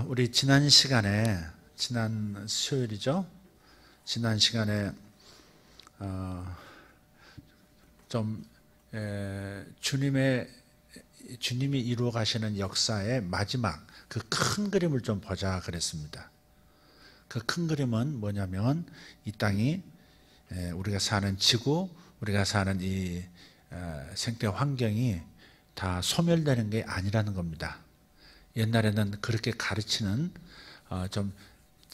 우리 지난 수요일이죠. 지난 시간에 주님이 이루어 가시는 역사의 마지막 그 큰 그림을 좀 보자 그랬습니다. 그 큰 그림은 뭐냐면 이 땅이 우리가 사는 지구, 우리가 사는 이 생태 환경이 다 소멸되는 게 아니라는 겁니다. 옛날에는 그렇게 가르치는 좀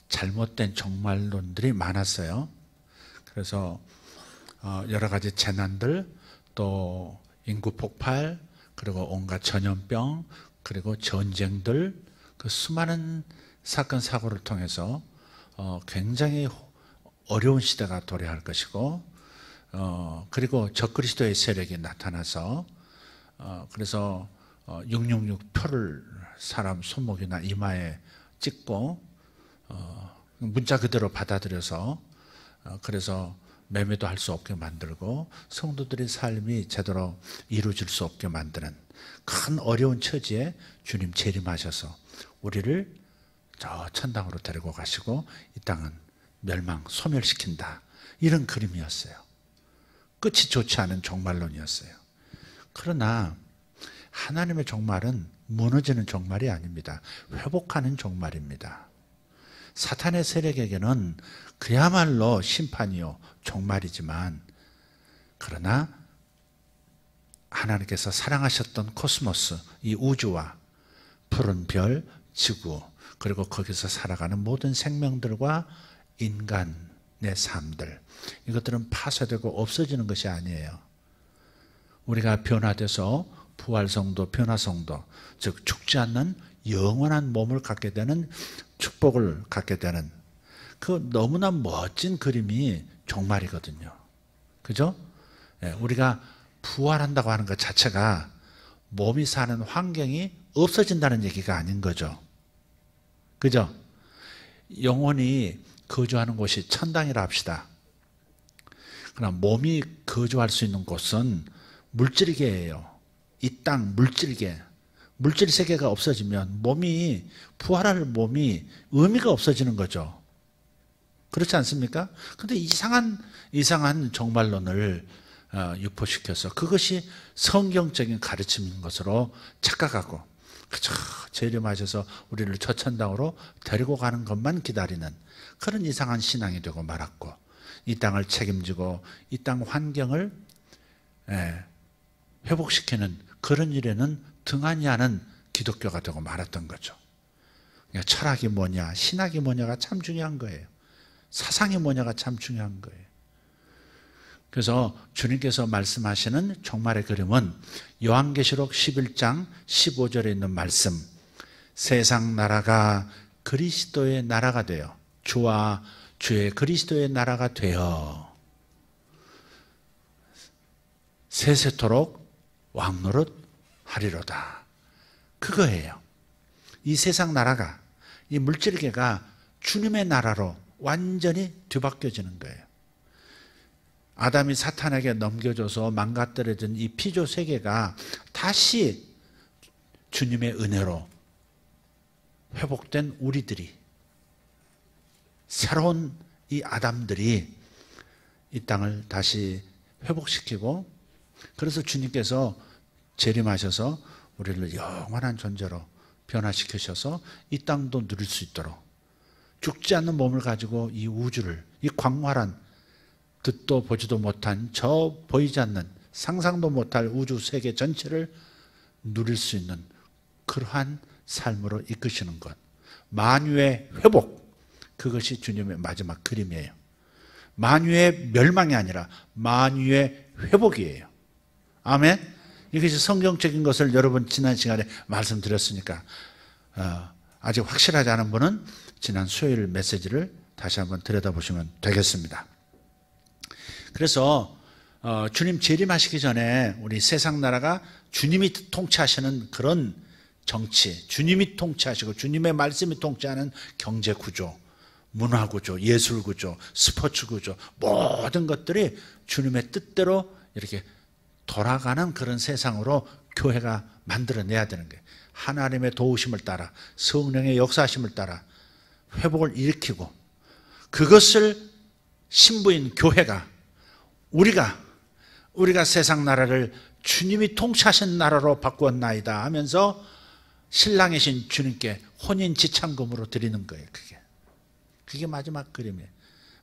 잘못된 종말론들이 많았어요. 그래서 여러 가지 재난들, 또 인구 폭발, 그리고 온갖 전염병, 그리고 전쟁들, 그 수많은 사건 사고를 통해서 굉장히 어려운 시대가 도래할 것이고, 그리고 적그리스도의 세력이 나타나서 그래서 666 표를 사람 손목이나 이마에 찍고 문자 그대로 받아들여서 그래서 매매도 할 수 없게 만들고 성도들의 삶이 제대로 이루어질 수 없게 만드는 큰 어려운 처지에 주님 재림하셔서 우리를 저 천당으로 데리고 가시고 이 땅은 멸망, 소멸시킨다, 이런 그림이었어요. 끝이 좋지 않은 종말론이었어요. 그러나 하나님의 종말은 무너지는 종말이 아닙니다. 회복하는 종말입니다. 사탄의 세력에게는 그야말로 심판이요 종말이지만, 그러나 하나님께서 사랑하셨던 코스모스, 이 우주와 푸른 별, 지구, 그리고 거기서 살아가는 모든 생명들과 인간의 삶들, 이것들은 파쇄되고 없어지는 것이 아니에요. 우리가 변화돼서 부활성도, 변화성도, 즉 죽지 않는 영원한 몸을 갖게 되는 축복을 갖게 되는 그 너무나 멋진 그림이 종말이거든요. 그죠? 우리가 부활한다고 하는 것 자체가 몸이 사는 환경이 없어진다는 얘기가 아닌 거죠. 그죠? 영혼이 거주하는 곳이 천당이라 합시다. 그러나 몸이 거주할 수 있는 곳은 물질계예요. 이 땅 물질계, 물질 세계가 없어지면 부활할 몸이 의미가 없어지는 거죠. 그렇지 않습니까? 그런데 이상한 종말론을 유포시켜서 그것이 성경적인 가르침인 것으로 착각하고 그저 재림하셔서 우리를 저천당으로 데리고 가는 것만 기다리는 그런 이상한 신앙이 되고 말았고, 이 땅을 책임지고 이 땅 환경을 회복시키는 그런 일에는 등한히 하는 기독교가 되고 말았던 거죠. 그러니까 철학이 뭐냐, 신학이 뭐냐가 참 중요한 거예요. 사상이 뭐냐가 참 중요한 거예요. 그래서 주님께서 말씀하시는 종말의 그림은 요한계시록 11장 15절에 있는 말씀, 세상 나라가 그리스도의 나라가 되어 주와 주의 그리스도의 나라가 되어 세세토록 왕노릇 하리로다. 그거예요. 이 세상 나라가, 이 물질계가 주님의 나라로 완전히 뒤바뀌어지는 거예요. 아담이 사탄에게 넘겨줘서 망가뜨려진 이 피조 세계가 다시 주님의 은혜로 회복된 우리들이, 새로운 이 아담들이 이 땅을 다시 회복시키고, 그래서 주님께서 재림하셔서 우리를 영원한 존재로 변화시키셔서 이 땅도 누릴 수 있도록 죽지 않는 몸을 가지고 이 우주를, 이 광활한 듣도 보지도 못한 저 보이지 않는 상상도 못할 우주 세계 전체를 누릴 수 있는 그러한 삶으로 이끄시는 것, 만유의 회복, 그것이 주님의 마지막 그림이에요. 만유의 멸망이 아니라 만유의 회복이에요. 아멘. 이것이 성경적인 것을 여러분 지난 시간에 말씀드렸으니까 아직 확실하지 않은 분은 지난 수요일 메시지를 다시 한번 들여다보시면 되겠습니다. 그래서 주님 재림하시기 전에 우리 세상 나라가 주님이 통치하시는 그런 정치, 주님이 통치하시고 주님의 말씀이 통치하는 경제 구조, 문화 구조, 예술 구조, 스포츠 구조, 모든 것들이 주님의 뜻대로 이렇게 돌아가는 그런 세상으로 교회가 만들어내야 되는 거예요. 하나님의 도우심을 따라, 성령의 역사하심을 따라 회복을 일으키고, 그것을 신부인 교회가 우리가 세상 나라를 주님이 통치하신 나라로 바꾸었나이다 하면서 신랑이신 주님께 혼인 지창금으로 드리는 거예요. 그게 마지막 그림이에요.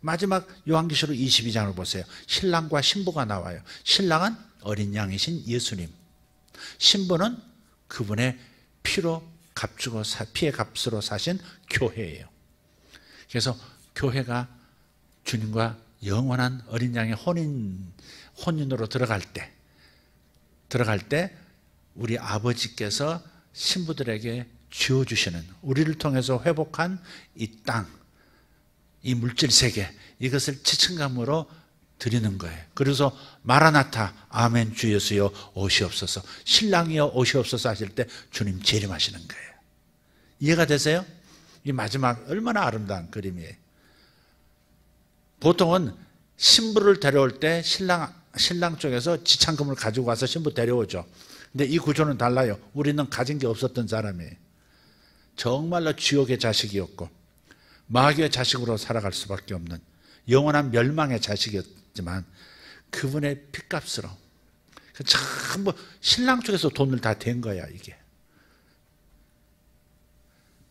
마지막 요한계시록 22장을 보세요. 신랑과 신부가 나와요. 신랑은 어린 양이신 예수님, 신부는 그분의 피로 값주고 피의 값으로 사신 교회예요. 그래서 교회가 주님과 영원한 어린 양의 혼인으로 들어갈 때 우리 아버지께서 신부들에게 지어주시는, 우리를 통해서 회복한 이 땅, 이 물질 세계, 이것을 지층감으로 드리는 거예요. 그래서 마라나타, 아멘 주 예수여 오시옵소서, 신랑이여 오시옵소서 하실 때 주님 재림하시는 거예요. 이해가 되세요? 이 마지막 얼마나 아름다운 그림이에요. 보통은 신부를 데려올 때 신랑 쪽에서 지창금을 가지고 와서 신부 데려오죠. 근데 이 구조는 달라요. 우리는 가진 게 없었던 사람이에요. 정말로 지옥의 자식이었고 마귀의 자식으로 살아갈 수밖에 없는 영원한 멸망의 자식이었지만 그분의 핏값으로 전부 신랑 쪽에서 돈을 다 댄 거야. 이게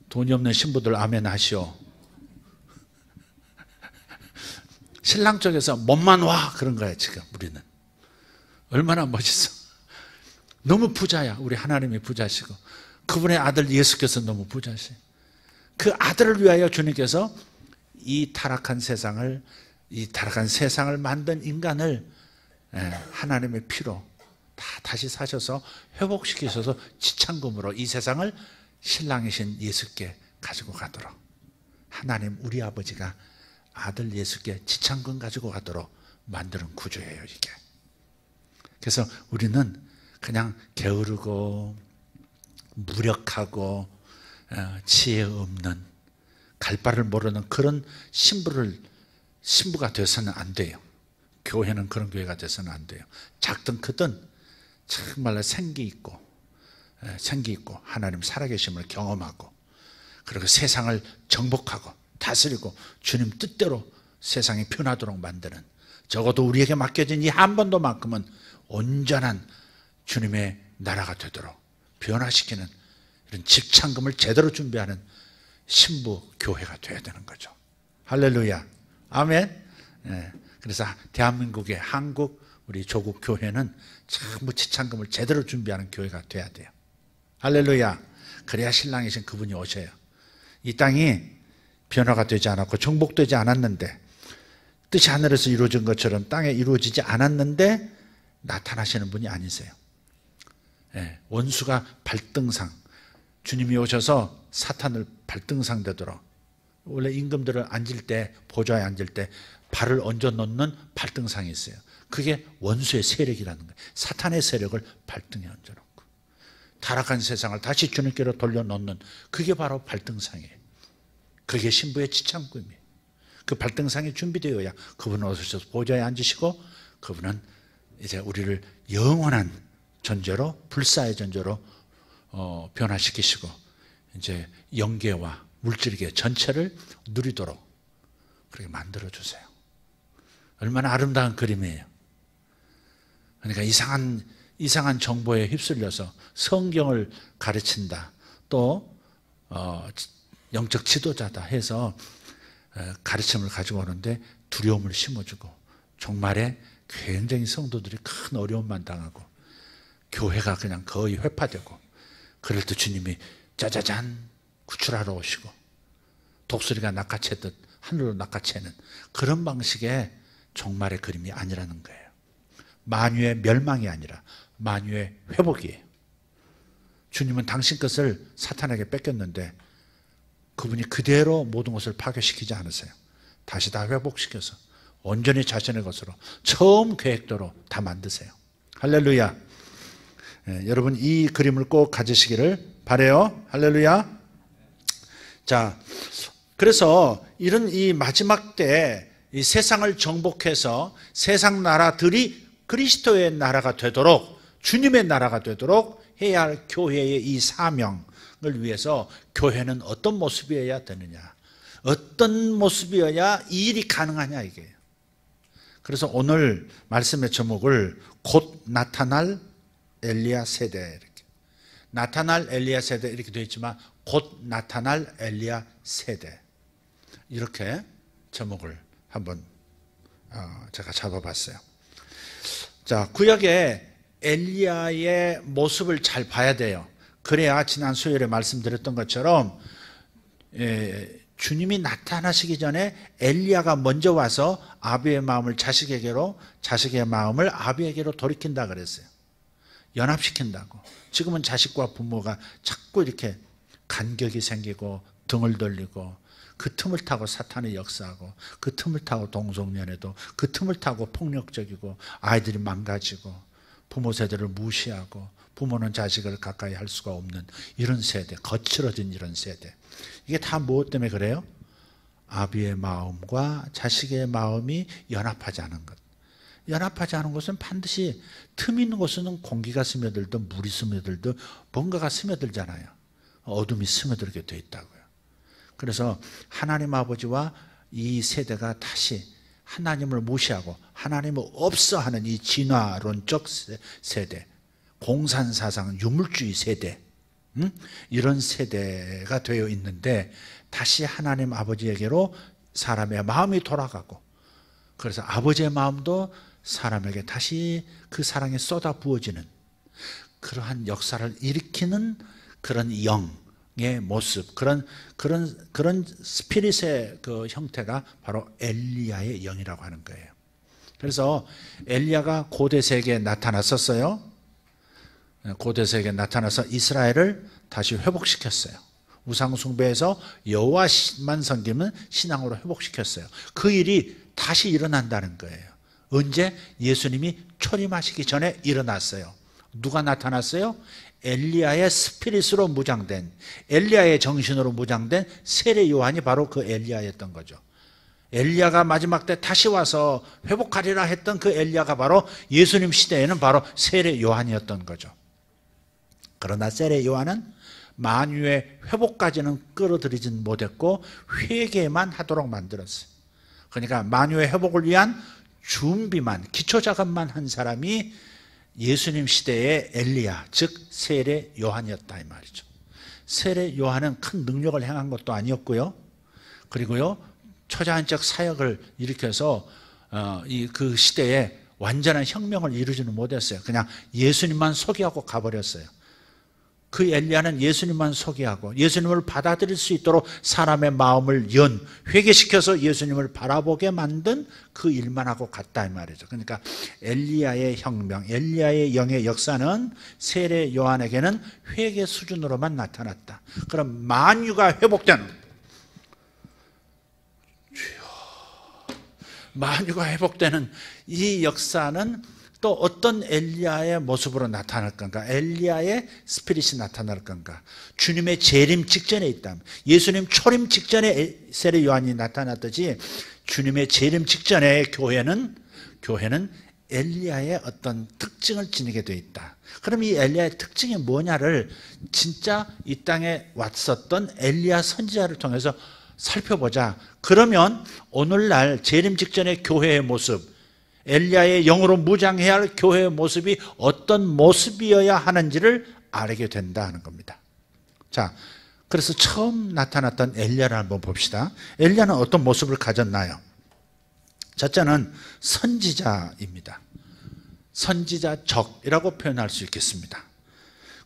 돈이 없는 신부들 아멘 하시오. 신랑 쪽에서 몸만 와 그런 거야. 지금 우리는 얼마나 멋있어. 너무 부자야. 우리 하나님이 부자시고 그분의 아들 예수께서 너무 부자시. 그 아들을 위하여 주님께서 이 타락한 세상을 만든 인간을 하나님의 피로 다시 사셔서 회복시키셔서 지창금으로 이 세상을 신랑이신 예수께 가지고 가도록, 하나님 우리 아버지가 아들 예수께 지창금 가지고 가도록 만드는 구조예요. 이게. 그래서 우리는 그냥 게으르고 무력하고 지혜 없는 갈 바를 모르는 그런 신부가 되어서는 안 돼요. 교회는 그런 교회가 되어서는 안 돼요. 작든 크든 정말로 생기 있고 하나님 살아계심을 경험하고, 그리고 세상을 정복하고 다스리고 주님 뜻대로 세상이 변하도록 만드는, 적어도 우리에게 맡겨진 이 한 번도만큼은 온전한 주님의 나라가 되도록 변화시키는 이런 집창금을 제대로 준비하는 신부 교회가 되어야 되는 거죠. 할렐루야. 아멘. 그래서 대한민국의 한국 우리 조국 교회는 전부 집창금을 제대로 준비하는 교회가 되어야 돼요. 할렐루야. 그래야 신랑이신 그분이 오셔요. 이 땅이 변화가 되지 않았고 정복되지 않았는데, 뜻이 하늘에서 이루어진 것처럼 땅에 이루어지지 않았는데 나타나시는 분이 아니세요. 원수가 발등상, 주님이 오셔서 사탄을 발등상 되도록, 원래 임금들을 앉을 때, 보좌에 앉을 때 발을 얹어 놓는 발등상이 있어요. 그게 원수의 세력이라는 거예요. 사탄의 세력을 발등에 얹어 놓고 타락한 세상을 다시 주님께로 돌려놓는, 그게 바로 발등상이에요. 그게 신부의 지창금이에요. 그 발등상이 준비되어야 그분은 오셔서 보좌에 앉으시고, 그분은 이제 우리를 영원한 존재로, 불사의 존재로 변화시키시고 이제 영계와 물질계 전체를 누리도록 그렇게 만들어 주세요. 얼마나 아름다운 그림이에요. 그러니까 이상한 정보에 휩쓸려서 성경을 가르친다, 또 영적 지도자다 해서 가르침을 가지고 오는데 두려움을 심어주고 종말에 굉장히 성도들이 큰 어려움만 당하고 교회가 그냥 거의 회파되고, 그럴 때 주님이 짜자잔 구출하러 오시고 독수리가 낚아채듯 하늘로 낚아채는 그런 방식의 종말의 그림이 아니라는 거예요. 만유의 멸망이 아니라 만유의 회복이에요. 주님은 당신 것을 사탄에게 뺏겼는데 그분이 그대로 모든 것을 파괴시키지 않으세요. 다시 다 회복시켜서 온전히 자신의 것으로 처음 계획대로 다 만드세요. 할렐루야. 여러분 이 그림을 꼭 가지시기를 바라요. 할렐루야. 자, 그래서 이런 이 마지막 때 이 세상을 정복해서 세상 나라들이 그리스도의 나라가 되도록 주님의 나라가 되도록 해야 할 교회의 이 사명을 위해서 교회는 어떤 모습이어야 되느냐, 어떤 모습이어야 이 일이 가능하냐, 이게. 그래서 오늘 말씀의 제목을 곧 나타날 엘리야 세대, 이렇게 나타날 엘리야 세대 이렇게 되어 있지만 곧 나타날 엘리야 세대, 이렇게 제목을 한번 제가 잡아봤어요. 자, 구약에 엘리야의 모습을 잘 봐야 돼요. 그래야 지난 수요일에 말씀드렸던 것처럼 주님이 나타나시기 전에 엘리야가 먼저 와서 아비의 마음을 자식에게로, 자식의 마음을 아비에게로 돌이킨다 그랬어요. 연합시킨다고. 지금은 자식과 부모가 자꾸 이렇게 간격이 생기고 등을 돌리고, 그 틈을 타고 사탄이 역사하고, 그 틈을 타고 동성연애도, 그 틈을 타고 폭력적이고, 아이들이 망가지고, 부모 세대를 무시하고, 부모는 자식을 가까이 할 수가 없는 이런 세대, 거칠어진 이런 세대. 이게 다 무엇 때문에 그래요? 아비의 마음과 자식의 마음이 연합하지 않은 것. 연합하지 않은 것은 반드시 틈 있는 곳에는 공기가 스며들든 물이 스며들든 뭔가가 스며들잖아요. 어둠이 스며들게 돼 있다고요. 그래서 하나님 아버지와 이 세대가 다시 하나님을 무시하고 하나님을 없어 하는 이 진화론적 세대, 공산사상, 유물주의 세대, 이런 세대가 되어 있는데, 다시 하나님 아버지에게로 사람의 마음이 돌아가고, 그래서 아버지의 마음도 사람에게 다시 그 사랑이 쏟아 부어지는 그러한 역사를 일으키는 그런 영의 모습, 그런 스피릿의 그 형태가 바로 엘리야의 영이라고 하는 거예요. 그래서 엘리야가 고대 세계에 나타났었어요. 고대 세계에 나타나서 이스라엘을 다시 회복시켰어요. 우상 숭배에서 여호와만 섬기면 신앙으로 회복시켰어요. 그 일이 다시 일어난다는 거예요. 언제? 예수님이 초림하시기 전에 일어났어요. 누가 나타났어요? 엘리야의 스피릿으로 무장된, 엘리야의 정신으로 무장된 세례 요한이 바로 그 엘리야였던 거죠. 엘리야가 마지막 때 다시 와서 회복하리라 했던 그 엘리야가 바로 예수님 시대에는 바로 세례 요한이었던 거죠. 그러나 세례 요한은 만유의 회복까지는 끌어들이진 못했고 회개만 하도록 만들었어요. 그러니까 만유의 회복을 위한 준비만, 기초작업만 한 사람이 예수님 시대의 엘리야, 즉 세례 요한이었다 이 말이죠. 세례 요한은 큰 능력을 행한 것도 아니었고요. 그리고요, 초자연적 사역을 일으켜서 그 시대에 완전한 혁명을 이루지는 못했어요. 그냥 예수님만 소개하고 가버렸어요. 그 엘리야는 예수님만 소개하고 예수님을 받아들일 수 있도록 사람의 마음을 회개시켜서 예수님을 바라보게 만든 그 일만 하고 갔다 이 말이죠. 그러니까 엘리야의 혁명, 엘리야의 영의 역사는 세례 요한에게는 회개 수준으로만 나타났다. 그럼 만유가 회복되는, 만유가 회복되는 이 역사는 또 어떤 엘리야의 모습으로 나타날 건가? 엘리야의 스피릿이 나타날 건가? 주님의 재림 직전에 있다. 예수님 초림 직전에 세례 요한이 나타났듯이 주님의 재림 직전에 교회는 엘리야의 어떤 특징을 지니게 되어 있다. 그럼 이 엘리야의 특징이 뭐냐를 진짜 이 땅에 왔었던 엘리야 선지자를 통해서 살펴보자. 그러면 오늘날 재림 직전의 교회의 모습, 엘리야의 영으로 무장해야 할 교회의 모습이 어떤 모습이어야 하는지를 알게 된다 하는 겁니다. 자, 그래서 처음 나타났던 엘리야를 한번 봅시다. 엘리야는 어떤 모습을 가졌나요? 첫째는 선지자입니다. 선지자적이라고 표현할 수 있겠습니다.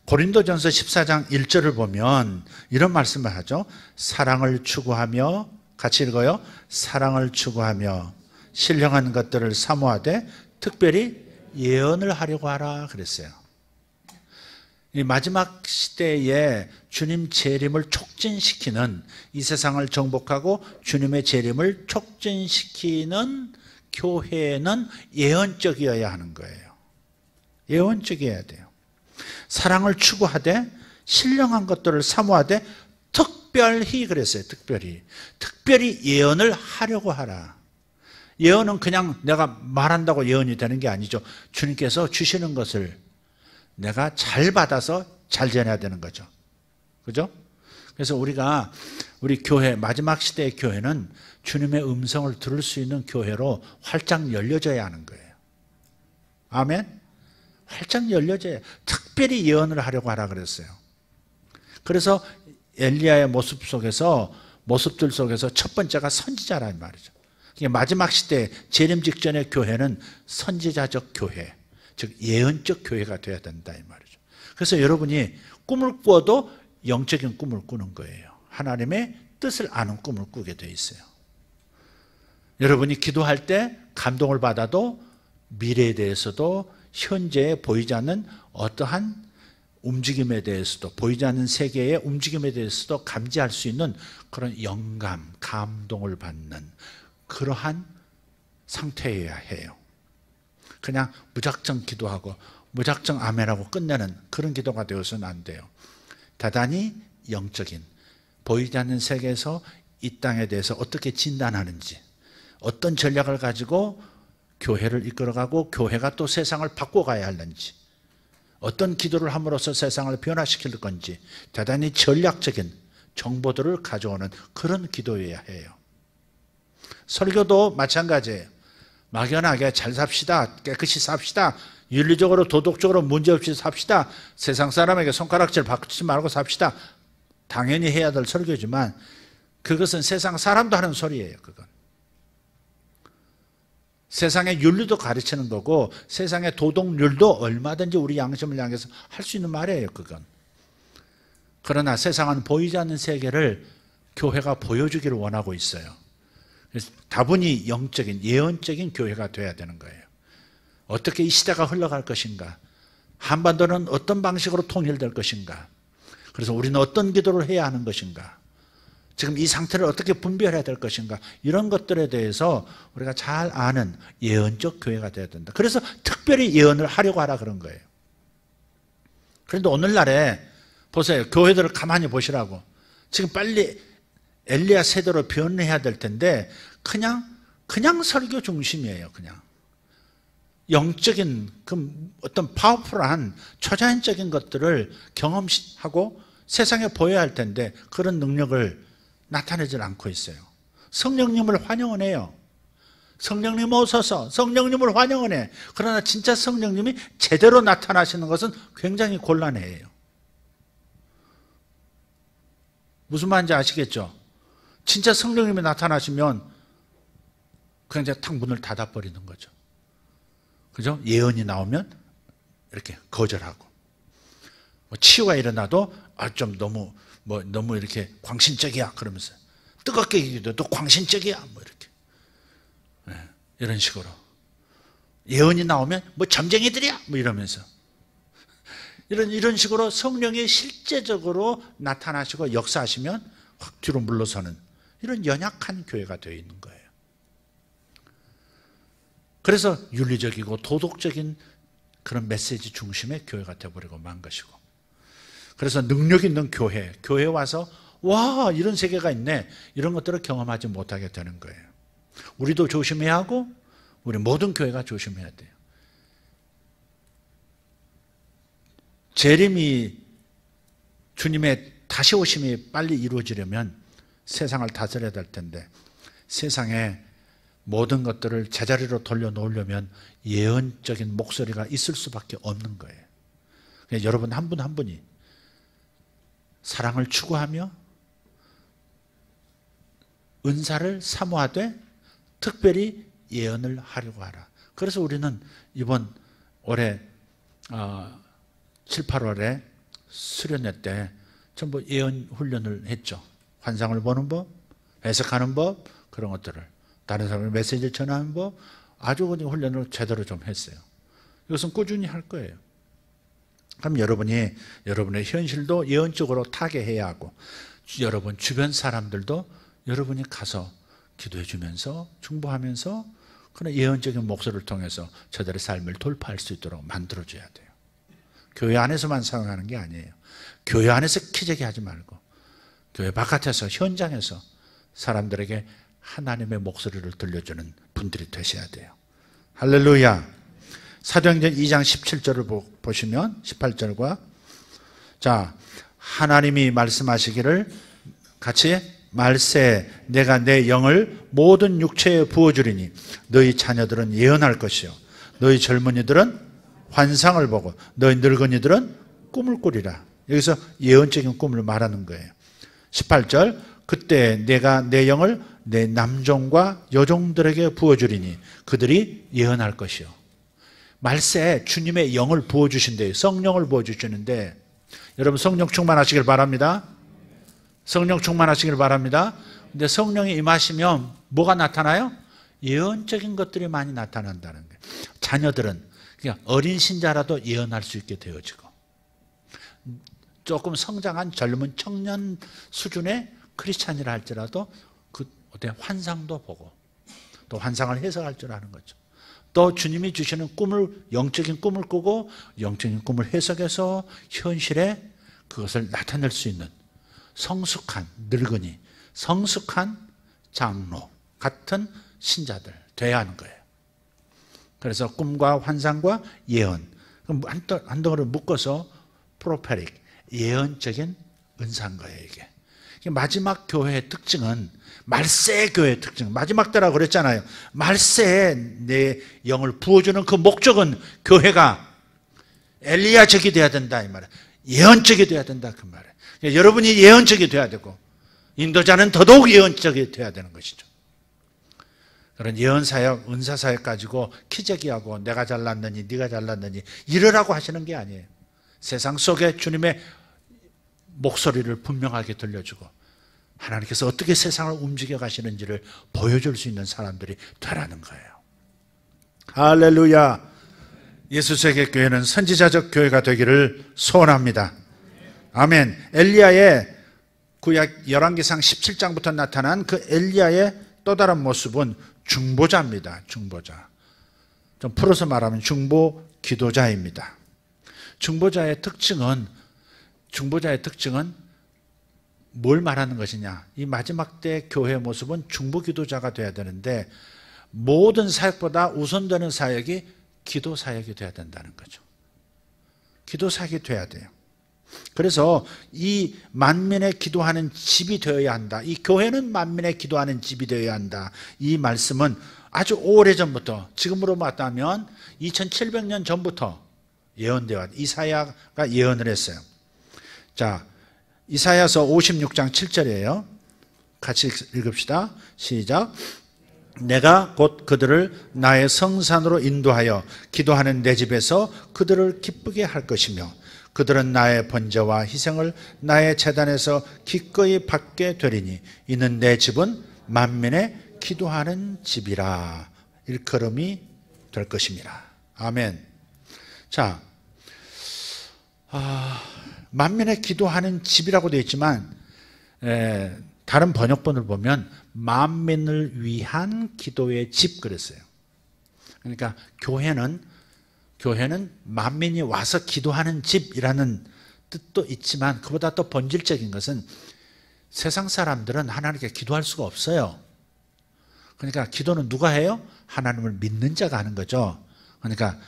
고린도전서 14장 1절을 보면 이런 말씀을 하죠. 사랑을 추구하며, 같이 읽어요. 사랑을 추구하며 신령한 것들을 사모하되 특별히 예언을 하려고 하라 그랬어요. 이 마지막 시대에 주님 재림을 촉진시키는, 이 세상을 정복하고 주님의 재림을 촉진시키는 교회는 예언적이어야 하는 거예요. 예언적이어야 돼요. 사랑을 추구하되 신령한 것들을 사모하되 특별히 그랬어요. 특별히 예언을 하려고 하라. 예언은 그냥 내가 말한다고 예언이 되는 게 아니죠. 주님께서 주시는 것을 내가 잘 받아서 잘 전해야 되는 거죠. 그죠? 그래서 우리 교회, 마지막 시대의 교회는 주님의 음성을 들을 수 있는 교회로 활짝 열려져야 하는 거예요. 아멘? 활짝 열려져야, 특별히 예언을 하려고 하라 그랬어요. 그래서 엘리야의 모습들 속에서 첫 번째가 선지자란 말이죠. 마지막 시대 재림 직전의 교회는 선지자적 교회, 즉 예언적 교회가 되어야 된다 이 말이죠. 그래서 여러분이 꿈을 꾸어도 영적인 꿈을 꾸는 거예요. 하나님의 뜻을 아는 꿈을 꾸게 돼 있어요. 여러분이 기도할 때 감동을 받아도 미래에 대해서도 현재에 보이지 않는 어떠한 움직임에 대해서도, 보이지 않는 세계의 움직임에 대해서도 감지할 수 있는 그런 영감, 감동을 받는 그러한 상태여야 해요. 그냥 무작정 기도하고 무작정 아멘하고 끝내는 그런 기도가 되어서는 안 돼요. 대단히 영적인, 보이지 않는 세계에서 이 땅에 대해서 어떻게 진단하는지, 어떤 전략을 가지고 교회를 이끌어가고 교회가 또 세상을 바꿔가야 하는지, 어떤 기도를 함으로써 세상을 변화시킬 건지 대단히 전략적인 정보들을 가져오는 그런 기도여야 해요. 설교도 마찬가지예요. 막연하게 잘 삽시다, 깨끗이 삽시다, 윤리적으로 도덕적으로 문제없이 삽시다, 세상 사람에게 손가락질 받지 말고 삽시다, 당연히 해야 될 설교지만 그것은 세상 사람도 하는 소리예요. 그건 세상의 윤리도 가르치는 거고 세상의 도덕률도 얼마든지 우리 양심을 향해서 할 수 있는 말이에요. 그건. 그러나 세상은 보이지 않는 세계를 교회가 보여주기를 원하고 있어요. 그래서 다분히 영적인, 예언적인 교회가 돼야 되는 거예요. 어떻게 이 시대가 흘러갈 것인가, 한반도는 어떤 방식으로 통일될 것인가, 그래서 우리는 어떤 기도를 해야 하는 것인가, 지금 이 상태를 어떻게 분별해야 될 것인가, 이런 것들에 대해서 우리가 잘 아는 예언적 교회가 되어야 된다. 그래서 특별히 예언을 하려고 하라 그런 거예요. 그런데 오늘날에 보세요. 교회들을 가만히 보시라고. 지금 빨리 엘리야 세대로 변해야 될 텐데 그냥 설교 중심이에요. 그냥 영적인 그 어떤 파워풀한 초자연적인 것들을 경험하고 세상에 보여야 할 텐데 그런 능력을 나타내질 않고 있어요. 성령님을 환영은 해요. 성령님 오소서, 성령님을 환영은 해. 그러나 진짜 성령님이 제대로 나타나시는 것은 굉장히 곤란해요. 무슨 말인지 아시겠죠? 진짜 성령님이 나타나시면 그냥 이제 탁 문을 닫아버리는 거죠. 그죠? 예언이 나오면 이렇게 거절하고, 치유가 일어나도 좀 너무 이렇게 광신적이야 그러면서 뜨겁게 기도도 광신적이야 이렇게, 이런 식으로 예언이 나오면 점쟁이들이야 이러면서 이런 식으로 성령이 실제적으로 나타나시고 역사하시면 확 뒤로 물러서는 이런 연약한 교회가 되어 있는 거예요. 그래서 윤리적이고 도덕적인 그런 메시지 중심의 교회가 되어버리고 만 것이고, 그래서 능력 있는 교회에 와서 와 이런 세계가 있네, 이런 것들을 경험하지 못하게 되는 거예요. 우리도 조심해야 하고 우리 모든 교회가 조심해야 돼요. 재림이, 주님의 다시 오심이 빨리 이루어지려면 세상을 다스려야 될 텐데 세상에 모든 것들을 제자리로 돌려놓으려면 예언적인 목소리가 있을 수밖에 없는 거예요. 여러분 한 분 한 분이 사랑을 추구하며 은사를 사모하되 특별히 예언을 하려고 하라. 그래서 우리는 이번 올해 7, 8월에 수련회 때 전부 예언 훈련을 했죠. 환상을 보는 법, 해석하는 법, 그런 것들을 다른 사람의 메시지를 전하는 법, 아주 그냥 훈련을 제대로 좀 했어요. 이것은 꾸준히 할 거예요. 그럼 여러분의 현실도 예언적으로 타개해야 하고, 여러분 주변 사람들도 여러분이 가서 기도해 주면서 중보하면서 그런 예언적인 목소리를 통해서 저들의 삶을 돌파할 수 있도록 만들어줘야 돼요. 교회 안에서만 사용하는 게 아니에요. 교회 안에서 기저귀 하지 말고 교회 바깥에서, 현장에서 사람들에게 하나님의 목소리를 들려주는 분들이 되셔야 돼요. 할렐루야. 사도행전 2장 17절을 보시면 18절과 자, 하나님이 말씀하시기를 같이 말세 내가 내 영을 모든 육체에 부어주리니 너희 자녀들은 예언할 것이요 너희 젊은이들은 환상을 보고 너희 늙은이들은 꿈을 꾸리라. 여기서 예언적인 꿈을 말하는 거예요. 18절 그때 내가 내 영을 내 남종과 여종들에게 부어주리니 그들이 예언할 것이요. 말세에 주님의 영을 부어주신대요. 성령을 부어주시는데 여러분 성령 충만하시길 바랍니다. 성령 충만하시길 바랍니다. 근데 성령이 임하시면 뭐가 나타나요? 예언적인 것들이 많이 나타난다는 거예요. 자녀들은 그냥 어린 신자라도 예언할 수 있게 되어지고 조금 성장한 젊은 청년 수준의 크리스찬이라 할지라도 그 어때 환상도 보고 또 환상을 해석할 줄 아는 거죠. 또 주님이 주시는 꿈을 영적인 꿈을 꾸고 영적인 꿈을 해석해서 현실에 그것을 나타낼 수 있는 성숙한 늙은이, 성숙한 장로 같은 신자들 돼야 하는 거예요. 그래서 꿈과 환상과 예언 한 덩어리를 묶어서 프로페릭 예언적인 은사인 거예요. 이게 마지막 교회의 특징은 말세 교회의 특징 마지막 때라고 그랬잖아요. 말세에 내 영을 부어주는 그 목적은 교회가 엘리야적이 돼야 된다 이 말이에요. 예언적이 돼야 된다 그 말이에요. 그러니까 여러분이 예언적이 돼야 되고 인도자는 더더욱 예언적이 돼야 되는 것이죠. 그런 예언사역, 은사사역 가지고 키재기하고 내가 잘났느니 네가 잘났느니 이러라고 하시는 게 아니에요. 세상 속에 주님의 목소리를 분명하게 들려주고 하나님께서 어떻게 세상을 움직여 가시는지를 보여줄 수 있는 사람들이 되라는 거예요. 할렐루야. 예수세계 교회는 선지자적 교회가 되기를 소원합니다. 아멘. 엘리야의 구약 열왕기상 17장부터 나타난 그 엘리야의 또 다른 모습은 중보자입니다. 중보자. 좀 풀어서 말하면 중보 기도자입니다. 중보자의 특징은 뭘 말하는 것이냐? 이 마지막 때 교회의 모습은 중보 기도자가 돼야 되는데 모든 사역보다 우선되는 사역이 기도 사역이 돼야 된다는 거죠. 기도 사역이 돼야 돼요. 그래서 이 만민의 기도하는 집이 되어야 한다. 이 교회는 만민의 기도하는 집이 되어야 한다. 이 말씀은 아주 오래전부터 지금으로 말하면 2700년 전부터 예언되어 왔다. 이사야가 예언을 했어요. 자, 이사야서 56장 7절이에요. 같이 읽읍시다. 시작. 내가 곧 그들을 나의 성산으로 인도하여 기도하는 내 집에서 그들을 기쁘게 할 것이며 그들은 나의 번제와 희생을 나의 제단에서 기꺼이 받게 되리니 이는 내 집은 만민의 기도하는 집이라 일컬음이 될 것입니다. 아멘. 자, 만민의 기도하는 집이라고 되어 있지만 다른 번역본을 보면 만민을 위한 기도의 집 그랬어요. 그러니까 교회는 만민이 와서 기도하는 집이라는 뜻도 있지만 그보다 더 본질적인 것은 세상 사람들은 하나님께 기도할 수가 없어요. 그러니까 기도는 누가 해요? 하나님을 믿는 자가 하는 거죠. 그러니까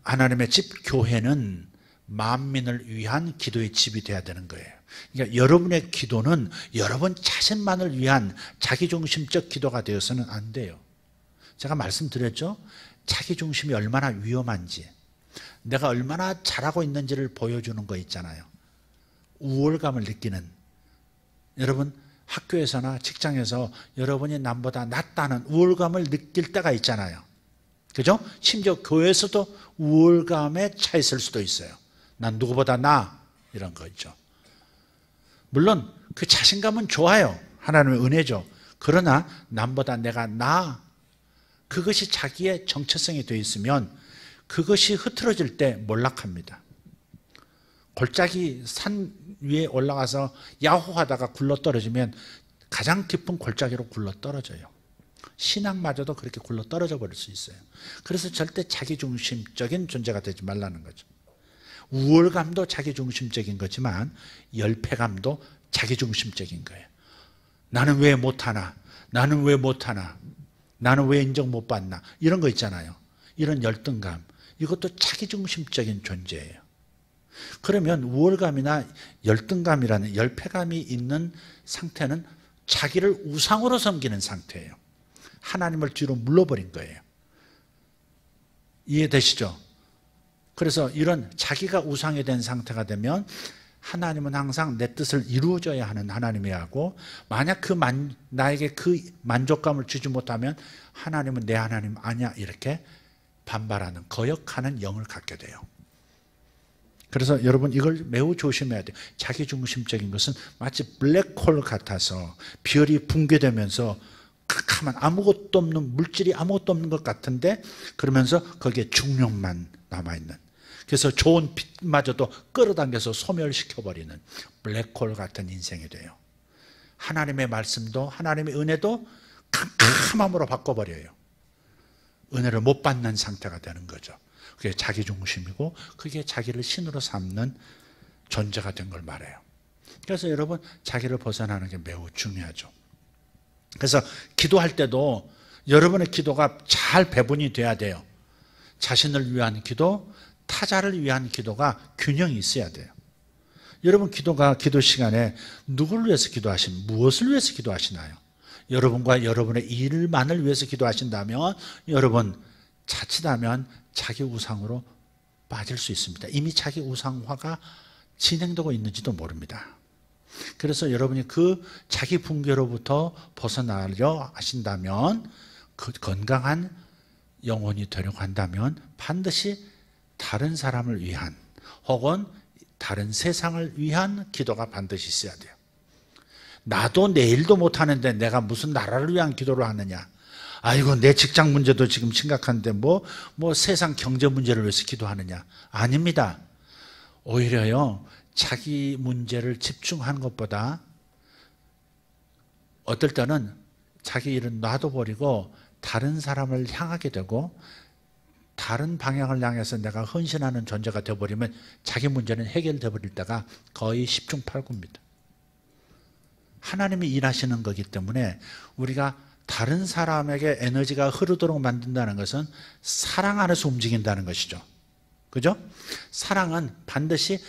하나님의 집 교회는 만민을 위한 기도의 집이 돼야 되는 거예요. 그러니까 여러분의 기도는 여러분 자신만을 위한 자기중심적 기도가 되어서는 안 돼요. 제가 말씀드렸죠? 자기중심이 얼마나 위험한지 내가 얼마나 잘하고 있는지를 보여주는 거 있잖아요. 우월감을 느끼는 여러분 학교에서나 직장에서 여러분이 남보다 낫다는 우월감을 느낄 때가 있잖아요. 그죠? 심지어 교회에서도 우월감에 차 있을 수도 있어요. 난 누구보다 나 이런 거 있죠. 물론 그 자신감은 좋아요. 하나님의 은혜죠. 그러나 남보다 내가 나 그것이 자기의 정체성이 되어 있으면 그것이 흐트러질 때 몰락합니다. 골짜기 산 위에 올라가서 야호하다가 굴러떨어지면 가장 깊은 골짜기로 굴러떨어져요. 신앙마저도 그렇게 굴러떨어져 버릴 수 있어요. 그래서 절대 자기중심적인 존재가 되지 말라는 거죠. 우월감도 자기중심적인 거지만 열패감도 자기중심적인 거예요. 나는 왜 못하나? 나는 왜 못하나? 나는 왜 인정 못 받나? 이런 거 있잖아요. 이런 열등감. 이것도 자기중심적인 존재예요. 그러면 우월감이나 열등감이라는 열패감이 있는 상태는 자기를 우상으로 섬기는 상태예요. 하나님을 뒤로 물러버린 거예요. 이해되시죠? 그래서 이런 자기가 우상이 된 상태가 되면 하나님은 항상 내 뜻을 이루어져야 하는 하나님이야 하고, 만약 나에게 그 만족감을 주지 못하면 하나님은 내 하나님 아니야, 이렇게 반발하는, 거역하는 영을 갖게 돼요. 그래서 여러분 이걸 매우 조심해야 돼요. 자기중심적인 것은 마치 블랙홀 같아서 별이 붕괴되면서 캄캄한 아무것도 없는, 물질이 아무것도 없는 것 같은데 그러면서 거기에 중력만 남아있는, 그래서 좋은 빛마저도 끌어당겨서 소멸시켜버리는 블랙홀 같은 인생이 돼요. 하나님의 말씀도 하나님의 은혜도 캄캄함으로 바꿔버려요. 은혜를 못 받는 상태가 되는 거죠. 그게 자기중심이고 그게 자기를 신으로 삼는 존재가 된 걸 말해요. 그래서 여러분 자기를 벗어나는 게 매우 중요하죠. 그래서 기도할 때도 여러분의 기도가 잘 배분이 돼야 돼요. 자신을 위한 기도, 타자를 위한 기도가 균형이 있어야 돼요. 여러분 기도 시간에 누구를 위해서 기도하시나요? 무엇을 위해서 기도하시나요? 여러분과 여러분의 일만을 위해서 기도하신다면 여러분 자칫하면 자기 우상으로 빠질 수 있습니다. 이미 자기 우상화가 진행되고 있는지도 모릅니다. 그래서 여러분이 그 자기 붕괴로부터 벗어나려 하신다면, 그 건강한 영혼이 되려고 한다면 반드시 다른 사람을 위한 혹은 다른 세상을 위한 기도가 반드시 있어야 돼요. 나도 내 일도 못하는데 내가 무슨 나라를 위한 기도를 하느냐. 아이고 내 직장 문제도 지금 심각한데 뭐 세상 경제 문제를 위해서 기도하느냐. 아닙니다. 오히려요, 자기 문제를 집중하는 것보다 어떨 때는 자기 일은 놔둬버리고 다른 사람을 향하게 되고 다른 방향을 향해서 내가 헌신하는 존재가 되어버리면 자기 문제는 해결되어 버릴 때가 거의 10중 8구입니다. 하나님이 일하시는 거기 때문에 우리가 다른 사람에게 에너지가 흐르도록 만든다는 것은 사랑 안에서 움직인다는 것이죠. 그죠? 사랑은 반드시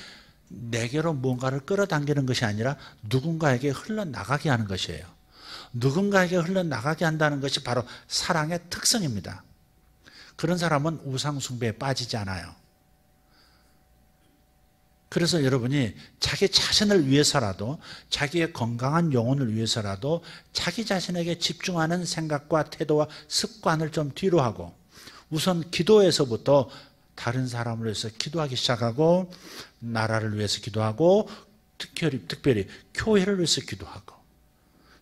내게로 무언가를 끌어당기는 것이 아니라 누군가에게 흘러나가게 하는 것이에요. 누군가에게 흘러나가게 한다는 것이 바로 사랑의 특성입니다. 그런 사람은 우상숭배에 빠지지 않아요. 그래서 여러분이 자기 자신을 위해서라도, 자기의 건강한 영혼을 위해서라도 자기 자신에게 집중하는 생각과 태도와 습관을 좀 뒤로 하고 우선 기도에서부터 다른 사람을 위해서 기도하기 시작하고, 나라를 위해서 기도하고, 특별히 교회를 위해서 기도하고,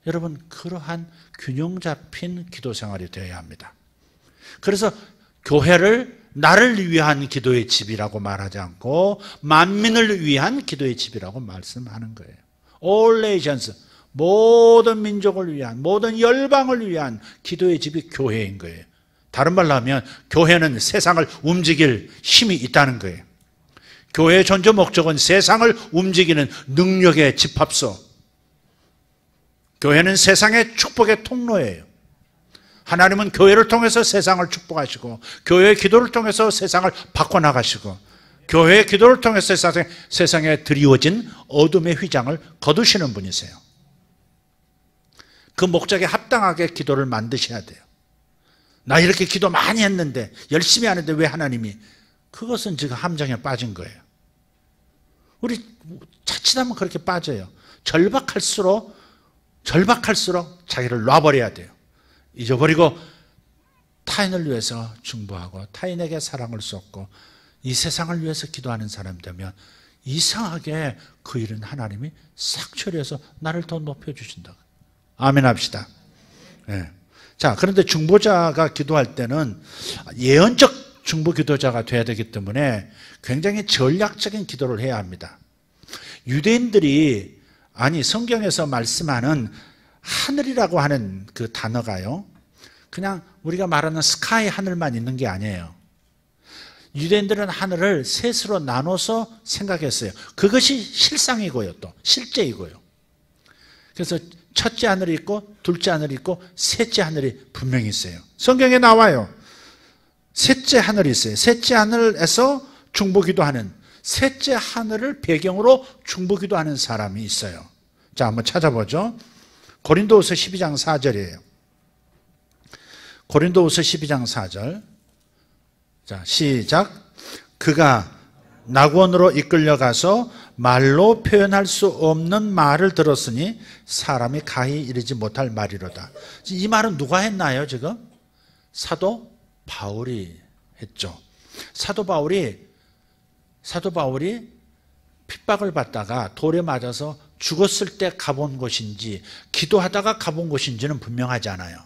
여러분 그러한 균형 잡힌 기도 생활이 되어야 합니다. 그래서 교회를 나를 위한 기도의 집이라고 말하지 않고 만민을 위한 기도의 집이라고 말씀하는 거예요. All nations, 모든 민족을 위한, 모든 열방을 위한 기도의 집이 교회인 거예요. 다른 말로 하면 교회는 세상을 움직일 힘이 있다는 거예요. 교회의 존재 목적은 세상을 움직이는 능력의 집합소. 교회는 세상의 축복의 통로예요. 하나님은 교회를 통해서 세상을 축복하시고 교회의 기도를 통해서 세상을 바꿔나가시고 교회의 기도를 통해서 세상에 드리워진 어둠의 휘장을 거두시는 분이세요. 그 목적에 합당하게 기도를 만드셔야 돼요. 나 이렇게 기도 많이 했는데, 열심히 하는데 왜 하나님이? 그것은 지금 함정에 빠진 거예요. 우리 자칫하면 그렇게 빠져요. 절박할수록 자기를 놔버려야 돼요. 잊어버리고 타인을 위해서 중보하고 타인에게 사랑을 쏟고 이 세상을 위해서 기도하는 사람이 되면 이상하게 그 일은 하나님이 싹 처리해서 나를 더 높여주신다. 아멘 합시다. 네. 자, 그런데 중보자가 기도할 때는 예언적 중보 기도자가 돼야 되기 때문에 굉장히 전략적인 기도를 해야 합니다. 유대인들이, 성경에서 말씀하는 하늘이라고 하는 그 단어가요, 그냥 우리가 말하는 스카이 하늘만 있는 게 아니에요. 유대인들은 하늘을 셋으로 나눠서 생각했어요. 그것이 실상이고요, 또 실제이고요. 그래서 첫째 하늘이 있고 둘째 하늘이 있고 셋째 하늘이 분명히 있어요. 성경에 나와요. 셋째 하늘이 있어요. 셋째 하늘에서 중보기도하는, 셋째 하늘을 배경으로 중보기도하는 사람이 있어요. 자, 한번 찾아보죠. 고린도후서 12장 4절이에요. 고린도후서 12장 4절. 자, 시작. 그가 낙원으로 이끌려가서 말로 표현할 수 없는 말을 들었으니 사람이 가히 이르지 못할 말이로다. 이 말은 누가 했나요, 지금? 사도 바울이 했죠. 사도 바울이 핍박을 받다가 돌에 맞아서 죽었을 때 가본 곳인지 기도하다가 가본 곳인지는 분명하지 않아요.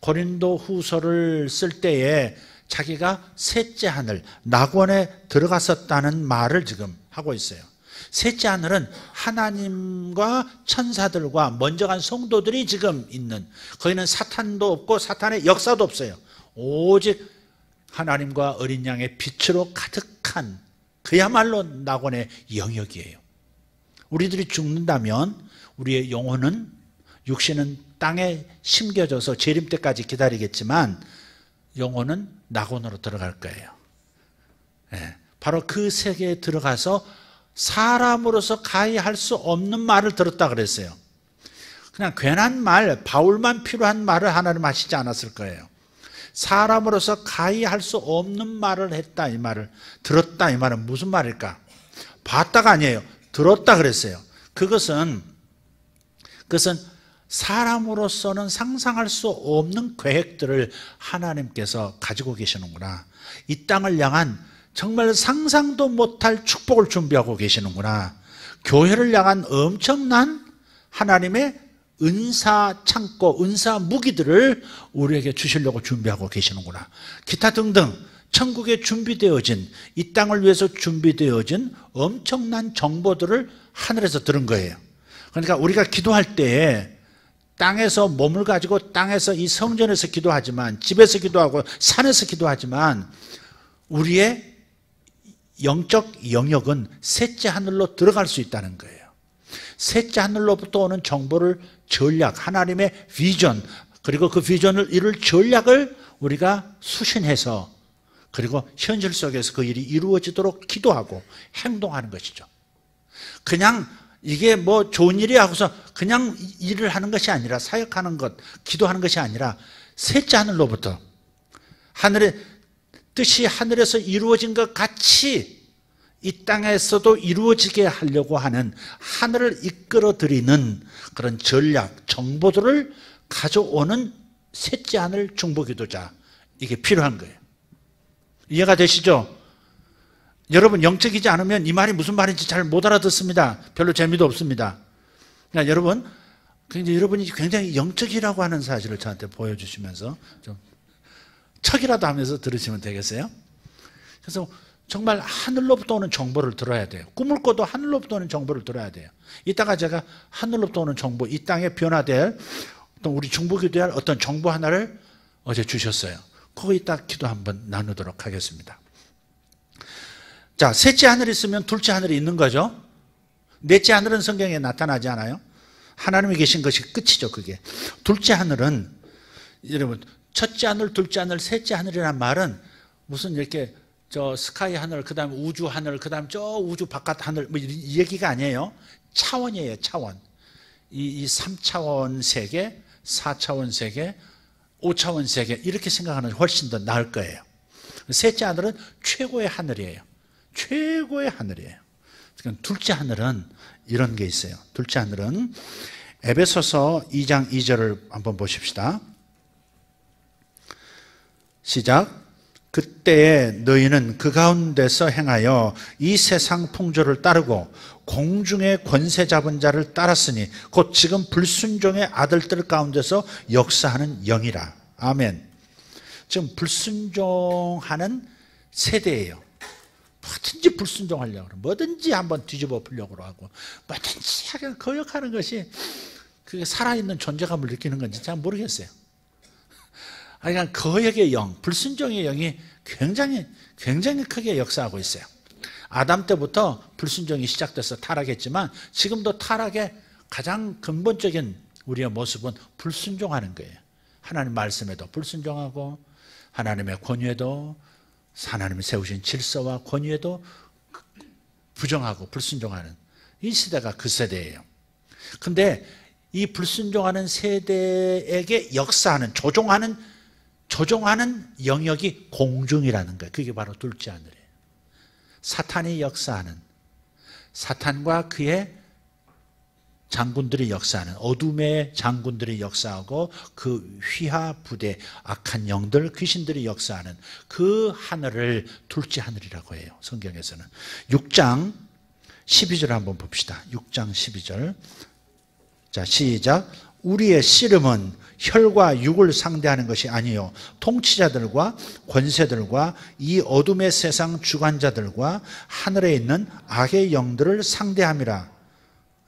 고린도 후서를 쓸 때에 자기가 셋째 하늘, 낙원에 들어갔었다는 말을 지금 하고 있어요. 셋째 하늘은 하나님과 천사들과 먼저 간 성도들이 지금 있는, 거기는 사탄도 없고 사탄의 역사도 없어요. 오직 하나님과 어린 양의 빛으로 가득한 그야말로 낙원의 영역이에요. 우리들이 죽는다면 우리의 영혼은, 육신은 땅에 심겨져서 재림 때까지 기다리겠지만 영혼은 낙원으로 들어갈 거예요. 바로 그 세계에 들어가서 사람으로서 가히 할 수 없는 말을 들었다 그랬어요. 그냥 괜한 말, 바울만 필요한 말을 하나님 하시지 않았을 거예요. 사람으로서 가히 할 수 없는 말을 했다, 이 말을 들었다. 이 말은 무슨 말일까? 봤다가 아니에요. 들었다 그랬어요. 그것은 사람으로서는 상상할 수 없는 계획들을 하나님께서 가지고 계시는구나. 이 땅을 향한 정말 상상도 못할 축복을 준비하고 계시는구나. 교회를 향한 엄청난 하나님의 은사 창고, 은사 무기들을 우리에게 주시려고 준비하고 계시는구나. 기타 등등 천국에 준비되어진, 이 땅을 위해서 준비되어진 엄청난 정보들을 하늘에서 들은 거예요. 그러니까 우리가 기도할 때에 땅에서 몸을 가지고 땅에서 이 성전에서 기도하지만, 집에서 기도하고 산에서 기도하지만 우리의 영적 영역은 셋째 하늘로 들어갈 수 있다는 거예요. 셋째 하늘로부터 오는 정보를, 전략, 하나님의 비전, 그리고 그 비전을 이룰 전략을 우리가 수신해서, 그리고 현실 속에서 그 일이 이루어지도록 기도하고 행동하는 것이죠. 그냥 이게 뭐 좋은 일이 하고서 그냥 일을 하는 것이 아니라, 사역하는 것, 기도하는 것이 아니라 셋째 하늘로부터 하늘의 뜻이 하늘에서 이루어진 것 같이 이 땅에서도 이루어지게 하려고 하는, 하늘을 이끌어들이는 그런 전략, 정보들을 가져오는 셋째 하늘 중보기도자, 이게 필요한 거예요. 이해가 되시죠? 여러분, 영적이지 않으면 이 말이 무슨 말인지 잘 못 알아듣습니다. 별로 재미도 없습니다. 그러니까 여러분이 굉장히 영적이라고 하는 사실을 저한테 보여주시면서 좀 척이라도 하면서 들으시면 되겠어요? 그래서 정말 하늘로부터 오는 정보를 들어야 돼요. 꿈을 꿔도 하늘로부터 오는 정보를 들어야 돼요. 이따가 제가 하늘로부터 오는 정보, 이 땅에 변화될 어떤 우리 중보기도할 어떤 정보 하나를 어제 주셨어요. 그거 이따 기도 한번 나누도록 하겠습니다. 자, 셋째 하늘이 있으면 둘째 하늘이 있는 거죠. 넷째 하늘은 성경에 나타나지 않아요. 하나님이 계신 것이 끝이죠, 그게. 둘째 하늘은, 여러분, 첫째 하늘, 둘째 하늘, 셋째 하늘이란 말은 무슨 이렇게 저 스카이 하늘, 그 다음에 우주 하늘, 그 다음에 저 우주 바깥 하늘, 뭐 이 얘기가 아니에요. 차원이에요, 차원. 이 3차원 세계, 4차원 세계, 5차원 세계, 이렇게 생각하는 게 훨씬 더 나을 거예요. 셋째 하늘은 최고의 하늘이에요. 최고의 하늘이에요. 둘째 하늘은 이런 게 있어요. 둘째 하늘은 에베소서 2장 2절을 한번 보십시다. 시작. 그때에 너희는 그 가운데서 행하여 이 세상 풍조를 따르고 공중의 권세 잡은 자를 따랐으니 곧 지금 불순종의 아들들 가운데서 역사하는 영이라. 아멘. 지금 불순종하는 세대예요. 뭐든지 불순종하려고 하고, 뭐든지 한번 뒤집어 보려고 하고, 뭐든지 하게 거역하는 것이 그게 살아있는 존재감을 느끼는 건지 잘 모르겠어요. 그러니까 거역의 영, 불순종의 영이 굉장히 크게 역사하고 있어요. 아담 때부터 불순종이 시작돼서 타락했지만 지금도 타락의 가장 근본적인 우리의 모습은 불순종하는 거예요. 하나님 말씀에도 불순종하고, 하나님의 권위에도, 하나님이 세우신 질서와 권위에도 부정하고 불순종하는 이 시대가 그 세대예요. 근데 이 불순종하는 세대에게 역사하는, 조종하는 영역이 공중이라는 거예요. 그게 바로 둘째 하늘이에요. 사탄이 역사하는, 사탄과 그의 장군들이 역사하는, 어둠의 장군들이 역사하고 그 휘하 부대, 악한 영들, 귀신들이 역사하는 그 하늘을 둘째 하늘이라고 해요. 성경에서는. 6장 12절 한번 봅시다. 6장 12절. 자, 시작. 우리의 씨름은 혈과 육을 상대하는 것이 아니요 통치자들과 권세들과 이 어둠의 세상 주관자들과 하늘에 있는 악의 영들을 상대함이라.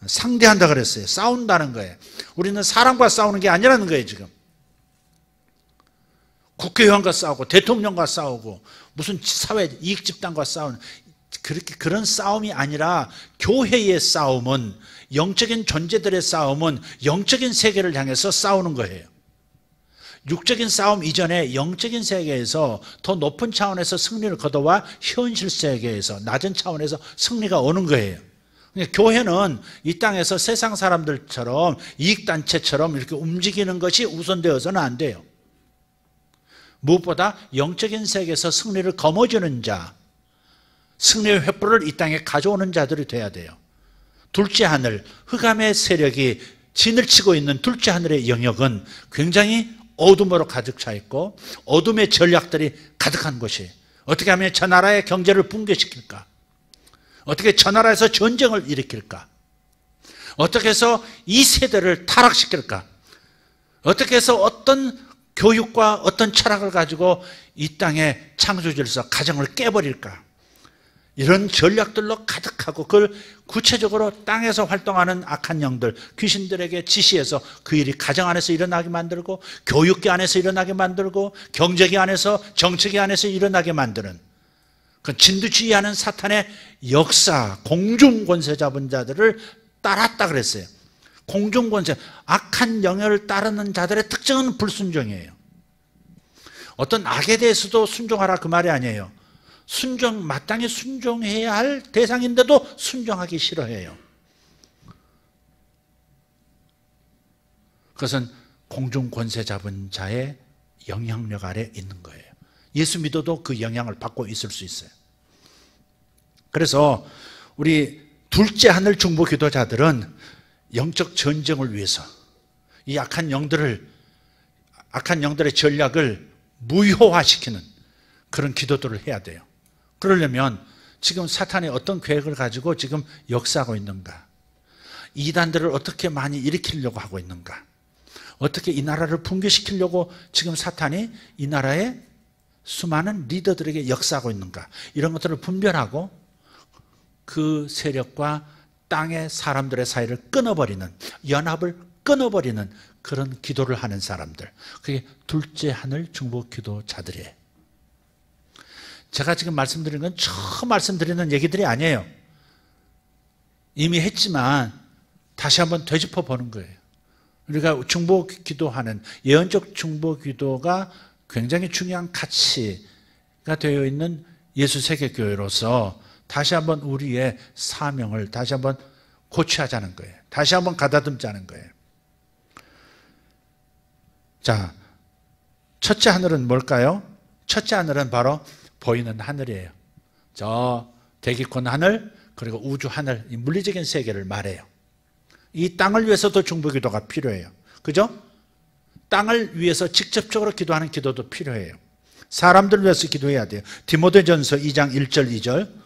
상대한다 그랬어요. 싸운다는 거예요. 우리는 사람과 싸우는 게 아니라는 거예요. 지금 국회의원과 싸우고 대통령과 싸우고 무슨 사회 이익집단과 싸우는, 그런 싸움이 아니라 교회의 싸움은, 영적인 존재들의 싸움은 영적인 세계를 향해서 싸우는 거예요. 육적인 싸움 이전에 영적인 세계에서 더 높은 차원에서 승리를 거둬와 현실 세계에서 낮은 차원에서 승리가 오는 거예요. 교회는 이 땅에서 세상 사람들처럼 이익단체처럼 이렇게 움직이는 것이 우선되어서는 안 돼요. 무엇보다 영적인 세계에서 승리를 거머쥐는 자, 승리의 횃불을 이 땅에 가져오는 자들이 돼야 돼요. 둘째 하늘, 흑암의 세력이 진을 치고 있는 둘째 하늘의 영역은 굉장히 어둠으로 가득 차 있고 어둠의 전략들이 가득한 곳이, 어떻게 하면 저 나라의 경제를 붕괴시킬까? 어떻게 저 나라에서 전쟁을 일으킬까? 어떻게 해서 이 세대를 타락시킬까? 어떻게 해서 어떤 교육과 어떤 철학을 가지고 이 땅의 창조질서, 가정을 깨버릴까? 이런 전략들로 가득하고 그걸 구체적으로 땅에서 활동하는 악한 영들, 귀신들에게 지시해서 그 일이 가정 안에서 일어나게 만들고 교육계 안에서 일어나게 만들고 경제계 안에서, 정치계 안에서 일어나게 만드는 그 진두지휘하는 사탄의 역사, 공중권세 잡은 자들을 따랐다 그랬어요. 공중권세, 악한 영역을 따르는 자들의 특징은 불순종이에요. 어떤 악에 대해서도 순종하라 그 말이 아니에요. 마땅히 순종해야 할 대상인데도 순종하기 싫어해요. 그것은 공중권세 잡은 자의 영향력 아래 있는 거예요. 예수 믿어도 그 영향을 받고 있을 수 있어요. 그래서 우리 둘째 하늘 중보 기도자들은 영적 전쟁을 위해서 이 악한 영들의 전략을 무효화시키는 그런 기도들을 해야 돼요. 그러려면 지금 사탄이 어떤 계획을 가지고 지금 역사하고 있는가? 이단들을 어떻게 많이 일으키려고 하고 있는가? 어떻게 이 나라를 붕괴시키려고 지금 사탄이 이 나라에 수많은 리더들에게 역사하고 있는가? 이런 것들을 분별하고 그 세력과 땅의 사람들의 사이를 끊어버리는, 연합을 끊어버리는 그런 기도를 하는 사람들, 그게 둘째 하늘 중보 기도자들이에요. 제가 지금 말씀드리는 건 처음 말씀드리는 얘기들이 아니에요. 이미 했지만 다시 한번 되짚어 보는 거예요. 우리가 중보 기도하는, 예언적 중보 기도가 굉장히 중요한 가치가 되어 있는 예수 세계교회로서 다시 한번 우리의 사명을 다시 한번 고취하자는 거예요. 다시 한번 가다듬자는 거예요. 자, 첫째 하늘은 뭘까요? 첫째 하늘은 바로 보이는 하늘이에요. 저 대기권 하늘, 그리고 우주 하늘, 이 물리적인 세계를 말해요. 이 땅을 위해서도 중보기도가 필요해요. 그죠? 땅을 위해서 직접적으로 기도하는 기도도 필요해요. 사람들을 위해서 기도해야 돼요. 디모데전서 2장 1절 2절.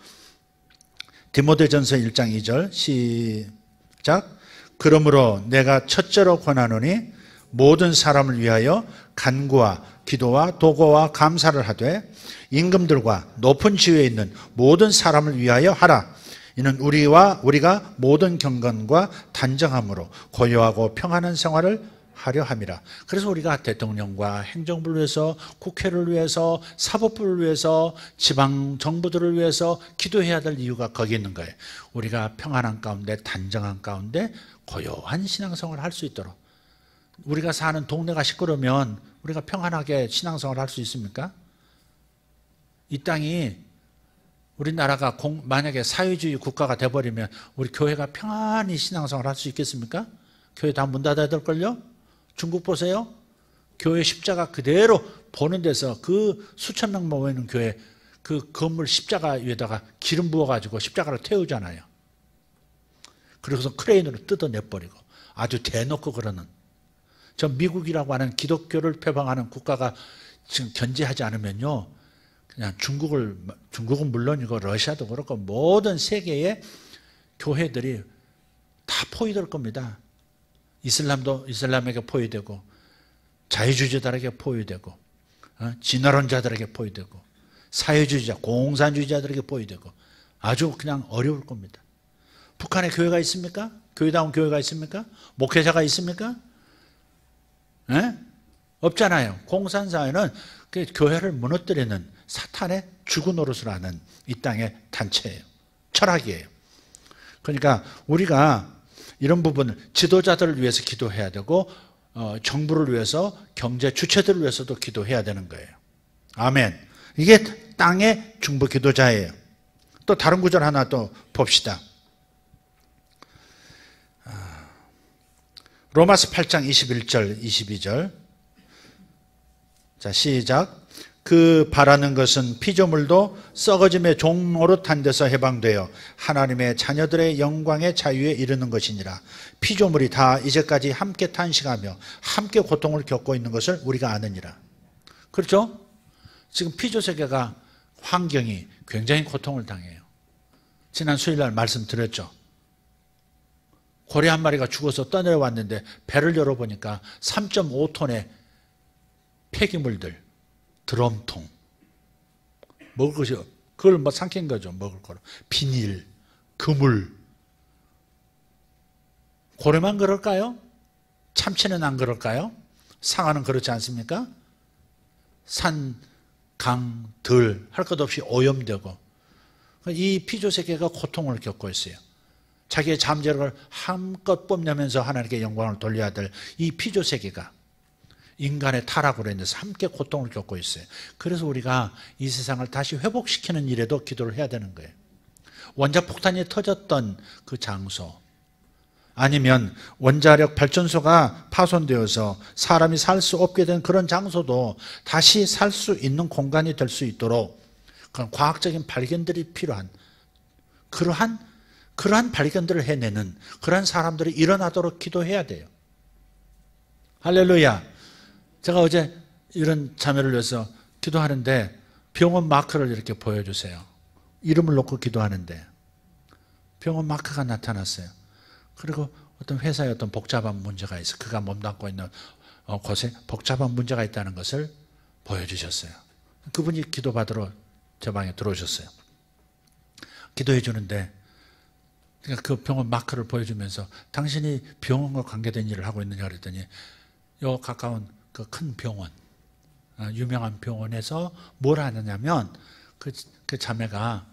디모데전서 1장 2절 시작. 그러므로 내가 첫째로 권하노니 모든 사람을 위하여 간구와 기도와 도고와 감사를 하되 임금들과 높은 지위에 있는 모든 사람을 위하여 하라. 이는 우리가 모든 경건과 단정함으로 고요하고 평안한 생활을 하려 함이라. 그래서 우리가 대통령과 행정부를 위해서, 국회를 위해서, 사법부를 위해서, 지방 정부들을 위해서 기도해야 될 이유가 거기 있는 거예요. 우리가 평안한 가운데, 단정한 가운데 고요한 신앙생활을 할 수 있도록. 우리가 사는 동네가 시끄러우면 우리가 평안하게 신앙생활을 할 수 있습니까? 이 땅이 우리나라가 만약에 사회주의 국가가 돼버리면 우리 교회가 평안히 신앙생활을 할 수 있겠습니까? 교회 다 문 닫아야 될걸요? 중국 보세요. 교회 십자가 그대로 보는 데서 그 수천 명 모이는 교회 그 건물 십자가 위에다가 기름 부어가지고 십자가를 태우잖아요. 그래서 크레인으로 뜯어내버리고 아주 대놓고 그러는, 저 미국이라고 하는 기독교를 표방하는 국가가 지금 견제하지 않으면요, 그냥 중국은 물론이고 러시아도 그렇고 모든 세계의 교회들이 다 포위될 겁니다. 이슬람도 이슬람에게 포위되고 자유주의자들에게 포위되고 진화론자들에게 포위되고 사회주의자, 공산주의자들에게 포위되고 아주 그냥 어려울 겁니다. 북한에 교회가 있습니까? 교회다운 교회가 있습니까? 목회자가 있습니까? 네? 없잖아요. 공산사회는 그 교회를 무너뜨리는 사탄의 주구 노릇을 하는 이 땅의 단체예요. 철학이에요. 그러니까 우리가 이런 부분, 지도자들을 위해서 기도해야 되고 정부를 위해서, 경제 주체들을 위해서도 기도해야 되는 거예요. 아멘. 이게 땅의 중보 기도자예요. 또 다른 구절 하나 또 봅시다. 로마서 8장 21절 22절. 자, 시작. 그 바라는 것은 피조물도 썩어짐의 종노릇한 데서 해방되어 하나님의 자녀들의 영광의 자유에 이르는 것이니라. 피조물이 다 이제까지 함께 탄식하며 함께 고통을 겪고 있는 것을 우리가 아느니라. 그렇죠? 지금 피조세계가, 환경이 굉장히 고통을 당해요. 지난 수요일날 말씀드렸죠. 고래 한 마리가 죽어서 떠내려왔는데 배를 열어보니까 3.5톤의 폐기물들, 드럼통, 먹을 것이, 그걸 뭐 삼킨 거죠. 먹을 거로. 비닐, 그물. 고래만 그럴까요? 참치는 안 그럴까요? 상어는 그렇지 않습니까? 산, 강, 들 할 것 없이 오염되고, 이 피조세계가 고통을 겪고 있어요. 자기의 잠재력을 한껏 뽐내면서 하나님께 영광을 돌려야 될 이 피조세계가 인간의 타락으로 인해서 함께 고통을 겪고 있어요. 그래서 우리가 이 세상을 다시 회복시키는 일에도 기도를 해야 되는 거예요. 원자폭탄이 터졌던 그 장소, 아니면 원자력 발전소가 파손되어서 사람이 살 수 없게 된 그런 장소도 다시 살 수 있는 공간이 될 수 있도록 그런 과학적인 발견들이 필요한, 그러한 발견들을 해내는 그러한 사람들이 일어나도록 기도해야 돼요. 할렐루야. 제가 어제 이런 자매를 위해서 기도하는데 병원 마크를 이렇게 보여주세요. 이름을 놓고 기도하는데 병원 마크가 나타났어요. 그리고 어떤 회사에 어떤 복잡한 문제가 있어, 그가 몸담고 있는 곳에 복잡한 문제가 있다는 것을 보여주셨어요. 그분이 기도받으러 제 방에 들어오셨어요. 기도해 주는데 그 병원 마크를 보여주면서 당신이 병원과 관계된 일을 하고 있느냐 그랬더니 요 가까운 그 큰 병원, 유명한 병원에서 뭘 하느냐면 그 자매가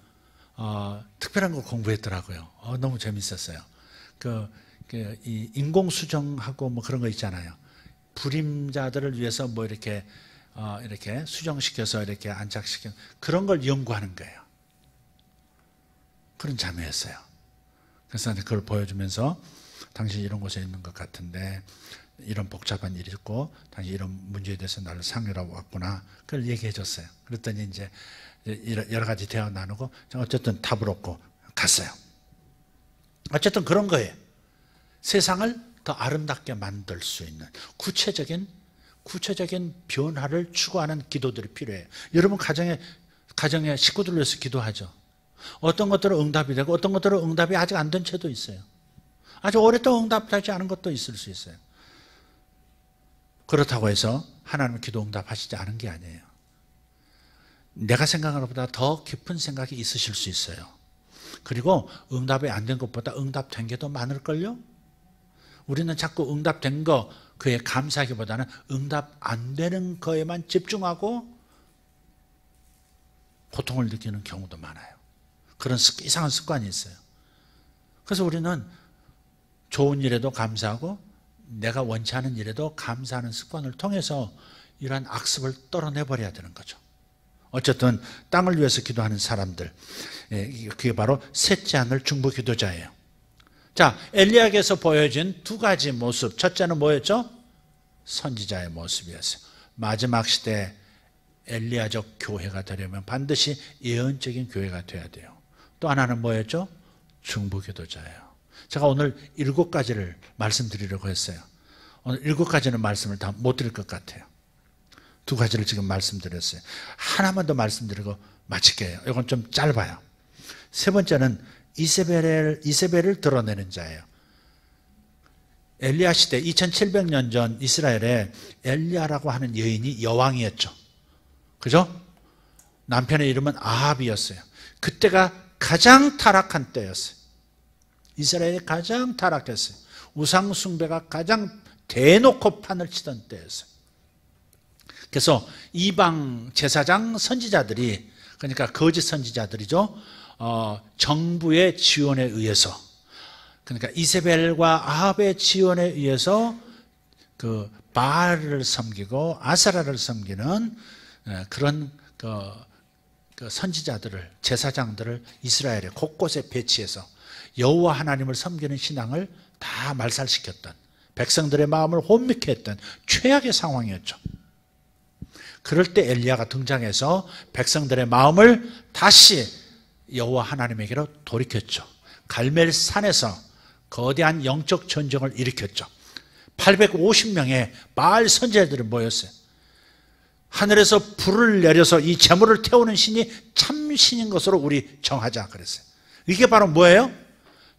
특별한 걸 공부했더라고요. 너무 재밌었어요. 이 인공수정하고 뭐 그런 거 있잖아요. 불임자들을 위해서 뭐 이렇게 수정시켜서 이렇게 안착시켜, 그런 걸 연구하는 거예요. 그런 자매였어요. 그래서 그걸 보여주면서 당신 이런 곳에 있는 것 같은데 이런 복잡한 일이 있고 당신 이런 문제에 대해서 나를 상의하고 왔구나. 그걸 얘기해 줬어요. 그랬더니 이제 여러 가지 대화 나누고 어쨌든 답을 얻고 갔어요. 어쨌든 그런 거예요. 세상을 더 아름답게 만들 수 있는 구체적인 변화를 추구하는 기도들이 필요해요. 여러분 가정의 식구들을 위해서 기도하죠. 어떤 것들은 응답이 되고 어떤 것들은 응답이 아직 안 된 채도 있어요. 아주 오랫동안 응답되지 않은 것도 있을 수 있어요. 그렇다고 해서 하나님은 기도 응답하시지 않은 게 아니에요. 내가 생각하는 것보다 더 깊은 생각이 있으실 수 있어요. 그리고 응답이 안 된 것보다 응답된 게 더 많을걸요? 우리는 자꾸 응답된 거, 그에 감사하기보다는 응답 안 되는 거에만 집중하고 고통을 느끼는 경우도 많아요. 그런 이상한 습관이 있어요. 그래서 우리는 좋은 일에도 감사하고 내가 원치 않은 일에도 감사하는 습관을 통해서 이러한 악습을 떨어내버려야 되는 거죠. 어쨌든 땅을 위해서 기도하는 사람들, 그게 바로 셋째 하늘 중보 기도자예요. 자, 엘리야에게서 보여진 두 가지 모습. 첫째는 뭐였죠? 선지자의 모습이었어요. 마지막 시대 엘리야적 교회가 되려면 반드시 예언적인 교회가 돼야 돼요. 또 하나는 뭐였죠? 중보 기도자예요. 제가 오늘 7가지를 말씀드리려고 했어요. 오늘 7가지는 말씀을 다 못 드릴 것 같아요. 2가지를 지금 말씀드렸어요. 하나만 더 말씀드리고 마칠게요. 이건 좀 짧아요. 세 번째는 이세벨을 드러내는 자예요. 엘리야 시대 2700년 전 이스라엘에 엘리야라고 하는 여인이 여왕이었죠. 그죠? 남편의 이름은 아합이었어요. 그때가 가장 타락한 때였어요. 이스라엘이 가장 타락했어요. 우상 숭배가 가장 대놓고 판을 치던 때였어요. 그래서 이방 제사장 선지자들이, 그러니까 거짓 선지자들이죠, 정부의 지원에 의해서, 그러니까 이세벨과 아합의 지원에 의해서 그 바알을 섬기고 아세라를 섬기는 그런 그 선지자들을, 제사장들을 이스라엘의 곳곳에 배치해서 여호와 하나님을 섬기는 신앙을 다 말살시켰던, 백성들의 마음을 혼미케 했던 최악의 상황이었죠. 그럴 때 엘리야가 등장해서 백성들의 마음을 다시 여호와 하나님에게로 돌이켰죠. 갈멜산에서 거대한 영적 전쟁을 일으켰죠. 850명의 바알 선지자들이 모였어요. 하늘에서 불을 내려서 이 재물을 태우는 신이 참 신인 것으로 우리 정하자 그랬어요. 이게 바로 뭐예요?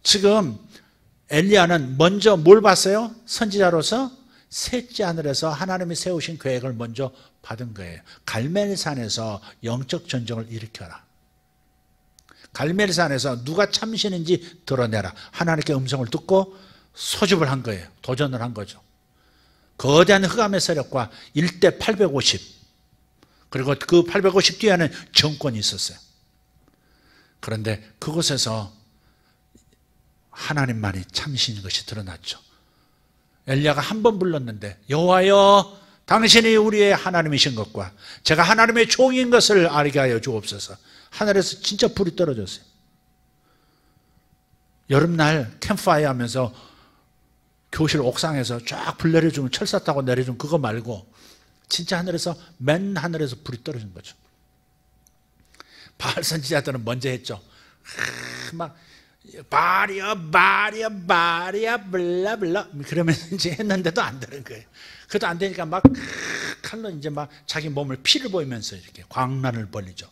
지금 엘리야는 먼저 뭘 봤어요? 선지자로서 셋째 하늘에서 하나님이 세우신 계획을 먼저 받은 거예요. 갈멜산에서 영적 전쟁을 일으켜라. 갈멜산에서 누가 참신인지 드러내라. 하나님께 음성을 듣고 소집을 한 거예요. 도전을 한 거죠. 거대한 흑암의 세력과 일대 850, 그리고 그 850 뒤에는 정권이 있었어요. 그런데 그곳에서 하나님만이 참신인 것이 드러났죠. 엘리야가 한 번 불렀는데, 여호와여 당신이 우리의 하나님이신 것과 제가 하나님의 종인 것을 알게 하여 주옵소서. 하늘에서 진짜 불이 떨어졌어요. 여름날 캠프파이어 하면서 교실 옥상에서 쫙 불 내려주면, 철사 타고 내려주면 그거 말고 진짜 하늘에서, 맨 하늘에서 불이 떨어진 거죠. 바알 선지자들은 먼저 했죠. 막 바리야 블라블라 그러면서 이제 했는데도 안 되는 거예요. 그래도 안 되니까 막 칼로 이제 막 자기 몸을 피를 보이면서 이렇게 광란을 벌리죠.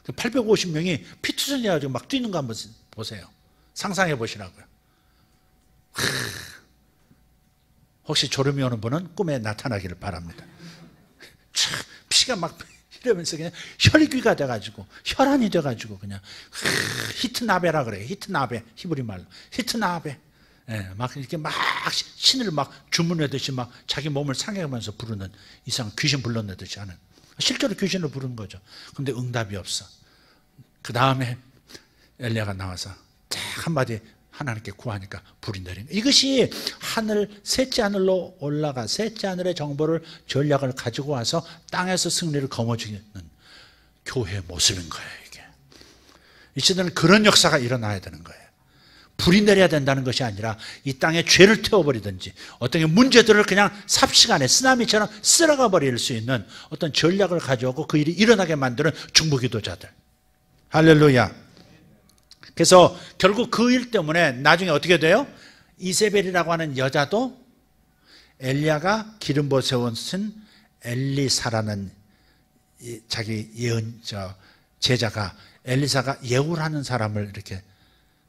850명이 피투성이가지고 막 뛰는 거 한번 보세요. 상상해 보시라고요. 혹시 졸음이 오는 분은 꿈에 나타나기를 바랍니다. 피가 막 이러면서 그냥 혈귀가 돼가지고, 혈안이 돼가지고 그냥 히트나베라 그래요. 히트나베, 히브리 말로 히트나베. 막 이렇게 막 신을 막 주문하듯이 막 자기 몸을 상해가면서 부르는, 이상 귀신 불러내듯이 하는, 실제로 귀신을 부르는 거죠. 근데 응답이 없어. 그 다음에 엘리야가 나와서 딱 한마디 하나님께 구하니까 불이 내린 거예요. 이것이 하늘, 셋째 하늘로 올라가 셋째 하늘의 정보를, 전략을 가지고 와서 땅에서 승리를 거머쥐는 교회의 모습인 거예요. 이게 이 시대는 그런 역사가 일어나야 되는 거예요. 불이 내려야 된다는 것이 아니라 이 땅에 죄를 태워버리든지 어떤 문제들을 그냥 삽시간에 쓰나미처럼 쓸어가 버릴 수 있는 어떤 전략을 가져오고 그 일이 일어나게 만드는 중보기도자들. 할렐루야. 그래서 결국 그 일 때문에 나중에 어떻게 돼요? 이세벨이라고 하는 여자도 엘리야가 기름 부어 세운 엘리사라는 자기 제자가, 엘리사가 예후라는 사람을 이렇게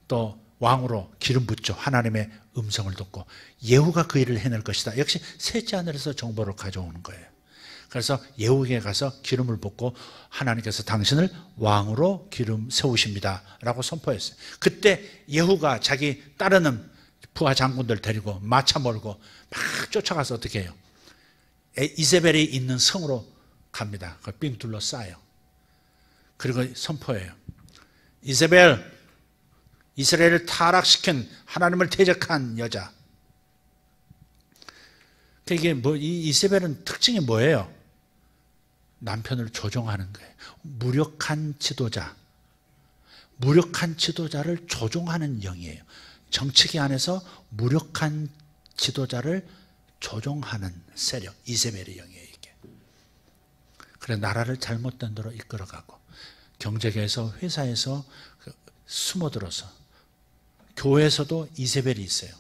또 왕으로 기름 붓죠. 하나님의 음성을 듣고 예후가 그 일을 해낼 것이다. 역시 셋째 하늘에서 정보를 가져오는 거예요. 그래서 예후에게 가서 기름을 붓고 하나님께서 당신을 왕으로 기름 세우십니다 라고 선포했어요. 그때 예후가 자기 따르는 부하 장군들 데리고 마차 몰고 막 쫓아가서 어떻게 해요? 이세벨이 있는 성으로 갑니다. 그걸 삥 둘러싸요. 그리고 선포해요. 이세벨, 이스라엘을 타락시킨, 하나님을 대적한 여자. 이게 뭐, 이 이세벨은 특징이 뭐예요? 남편을 조종하는 거예요. 무력한 지도자를 조종하는 영이에요. 정치계 안에서 무력한 지도자를 조종하는 세력, 이세벨의 영이에요, 이게. 그래, 나라를 잘못된 대로 이끌어가고, 경제계에서, 회사에서 숨어들어서, 교회에서도 이세벨이 있어요.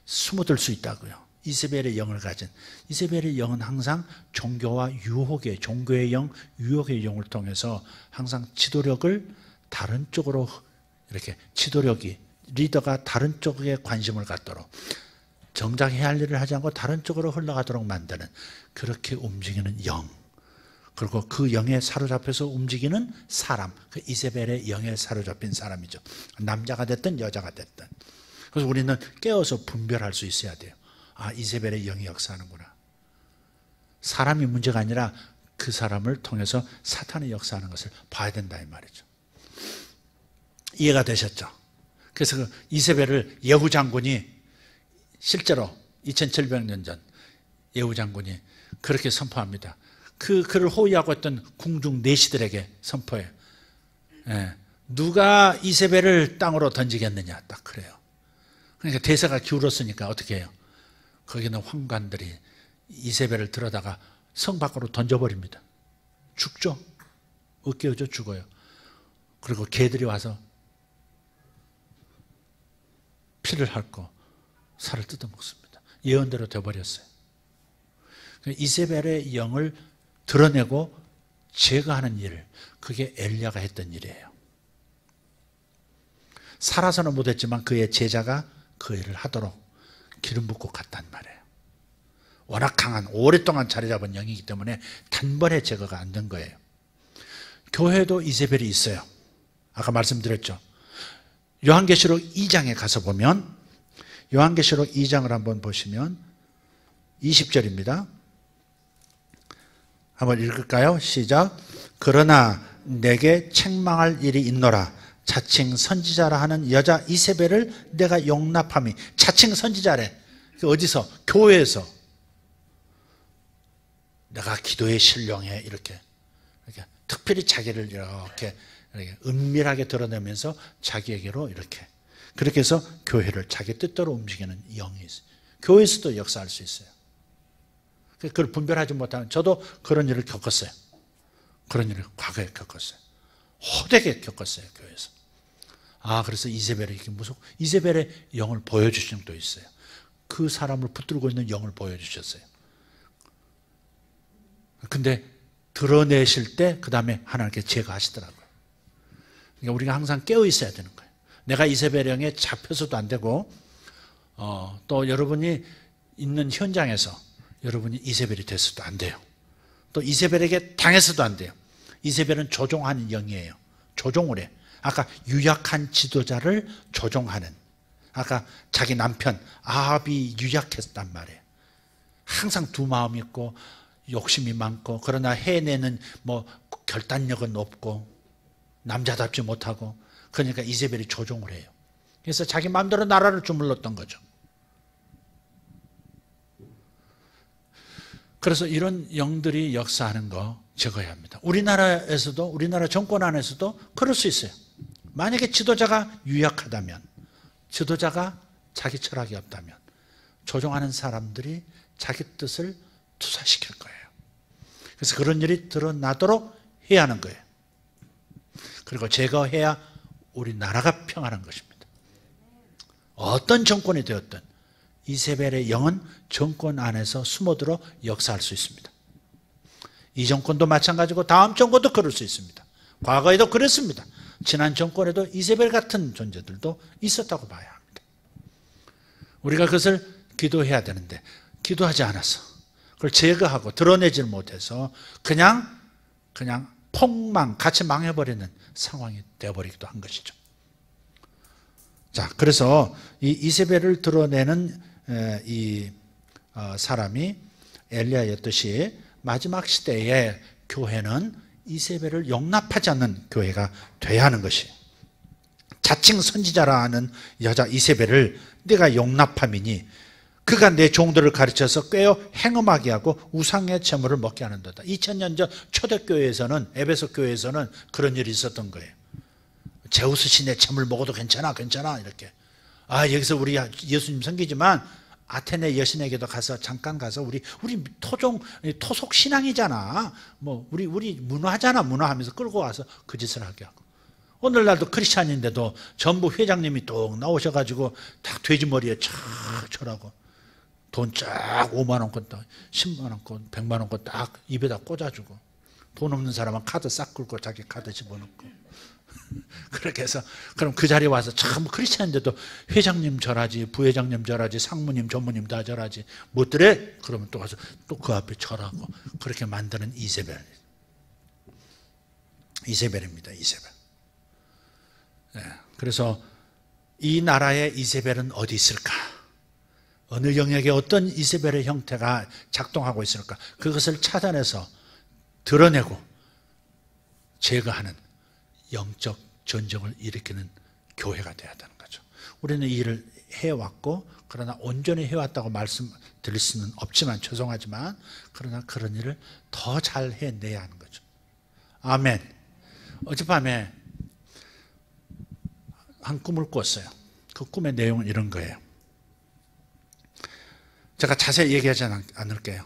숨어들 수 있다고요. 이세벨의 영을 가진, 이세벨의 영은 항상 종교와 유혹의, 종교의 영, 유혹의 영을 통해서 항상 지도력을 다른 쪽으로, 이렇게 지도력이, 리더가 다른 쪽에 관심을 갖도록, 정작 해야 할 일을 하지 않고 다른 쪽으로 흘러가도록 만드는, 그렇게 움직이는 영, 그리고 그 영에 사로잡혀서 움직이는 사람, 그 이세벨의 영에 사로잡힌 사람이죠. 남자가 됐든 여자가 됐든. 그래서 우리는 깨어서 분별할 수 있어야 돼요. 아, 이세벨의 영이 역사하는구나. 사람이 문제가 아니라 그 사람을 통해서 사탄이 역사하는 것을 봐야 된다, 이 말이죠. 이해가 되셨죠? 그래서 그 이세벨을 예후 장군이 실제로 2700년 전 예후 장군이 그렇게 선포합니다. 그를 호위하고 있던 궁중 내시들에게 선포해요. 예, 누가 이세벨을 땅으로 던지겠느냐, 딱 그래요. 그러니까 대사가 기울었으니까 어떻게 해요? 거기는 황관들이 이세벨을 들어다가 성 밖으로 던져버립니다. 죽죠. 으깨어져 죽어요. 그리고 개들이 와서 피를 핥고 살을 뜯어먹습니다. 예언대로 되어버렸어요. 이세벨의 영을 드러내고 제거하는 일, 그게 엘리야가 했던 일이에요. 살아서는 못했지만 그의 제자가 그 일을 하도록 기름 붓고 갔단 말이에요. 워낙 강한, 오랫동안 자리 잡은 영이기 때문에 단번에 제거가 안 된 거예요. 교회도 이세벨이 있어요. 아까 말씀드렸죠. 요한계시록 2장에 가서 보면, 요한계시록 2장을 한번 보시면 20절입니다. 한번 읽을까요? 시작. 그러나 내게 책망할 일이 있노라. 자칭 선지자라 하는 여자 이세벨을 내가 용납함이. 자칭 선지자래. 어디서? 교회에서. 내가 기도에 신령해. 이렇게 특별히 자기를 이렇게 은밀하게 드러내면서 자기에게로 이렇게. 그렇게 해서 교회를 자기 뜻대로 움직이는 영이 있어요. 교회에서도 역사할 수 있어요. 그걸 분별하지 못하는, 저도 그런 일을 겪었어요. 그런 일을 과거에 겪었어요. 호되게 겪었어요, 교회에서. 아, 그래서 이세벨이 이렇게 무섭고, 이세벨의 영을 보여주신 분도 있어요. 그 사람을 붙들고 있는 영을 보여주셨어요. 근데 드러내실 때 그 다음에 하나님께 제거하시더라고요. 그러니까 우리가 항상 깨어 있어야 되는 거예요. 내가 이세벨의 영에 잡혀서도 안 되고, 또 여러분이 있는 현장에서 여러분이 이세벨이 됐어도 안 돼요. 또 이세벨에게 당해서도 안 돼요. 이세벨은 조종하는 영이에요. 조종을 해. 아까 유약한 지도자를 조종하는, 아까 자기 남편 아합이 유약했단 말이에요. 항상 두 마음이 있고 욕심이 많고, 그러나 해내는 결단력은 없고 남자답지 못하고, 그러니까 이세벨이 조종을 해요. 그래서 자기 마음대로 나라를 주물렀던 거죠. 그래서 이런 영들이 역사하는 거 제거해야 합니다. 우리나라에서도, 우리나라 정권 안에서도 그럴 수 있어요. 만약에 지도자가 유약하다면, 지도자가 자기 철학이 없다면 조종하는 사람들이 자기 뜻을 투사시킬 거예요. 그래서 그런 일이 드러나도록 해야 하는 거예요. 그리고 제거해야 우리나라가 평안한 것입니다. 어떤 정권이 되었든 이세벨의 영은 정권 안에서 숨어들어 역사할 수 있습니다. 이 정권도 마찬가지고 다음 정권도 그럴 수 있습니다. 과거에도 그랬습니다. 지난 정권에도 이세벨 같은 존재들도 있었다고 봐야 합니다. 우리가 그것을 기도해야 되는데 기도하지 않아서, 그걸 제거하고 드러내질 못해서 그냥 폭망, 같이 망해버리는 상황이 되어버리기도 한 것이죠. 자, 그래서 이 이세벨을 드러내는 이 사람이 엘리야였듯이 마지막 시대에 교회는 이세벨을 용납하지 않는 교회가 돼야 하는 것이에요. 자칭 선지자라 하는 여자 이세벨을 내가 용납함이니, 그가 내 종들을 가르쳐서 꿰어 행음하게 하고 우상의 제물을 먹게 하는도다. 2000년 전 초대교회에서는, 에베소 교회에서는 그런 일이 있었던 거예요. 제우스 신의 제물 먹어도 괜찮아 이렇게. 여기서 우리 예수님 섬기지만 아테네 여신에게도 가서 잠깐 가서 우리 토속 신앙이잖아. 우리 문화잖아. 문화하면서 끌고 와서 그 짓을 하게 하고. 오늘날도 크리스찬인데도 전부 회장님이 뚝 나오셔가지고 딱 돼지머리에 쫙 절하고 돈 쫙 5만 원권 딱 10만 원권 100만 원권 딱 입에다 꽂아주고, 돈 없는 사람은 카드 싹 긁고 자기 카드 집어넣고 그렇게 해서, 그럼 그 자리에 와서 참 크리스찬인데도 회장님 절하지, 부회장님 절하지, 상무님 전무님 다 절하지, 못들래? 그러면 또 가서 또 그 앞에 절하고, 그렇게 만드는 이세벨입니다. 이세벨. 그래서 이 나라의 이세벨은 어디 있을까? 어느 영역에 어떤 이세벨의 형태가 작동하고 있을까? 그것을 찾아내서 드러내고 제거하는 영적 전쟁을 일으키는 교회가 되어야 되는 거죠. 우리는 이 일을 해왔고, 그러나 온전히 해왔다고 말씀드릴 수는 없지만, 죄송하지만, 그러나 그런 일을 더 잘 해내야 하는 거죠. 아멘. 어젯밤에 한 꿈을 꿨어요. 그 꿈의 내용은 이런 거예요. 제가 자세히 얘기하지 않을게요.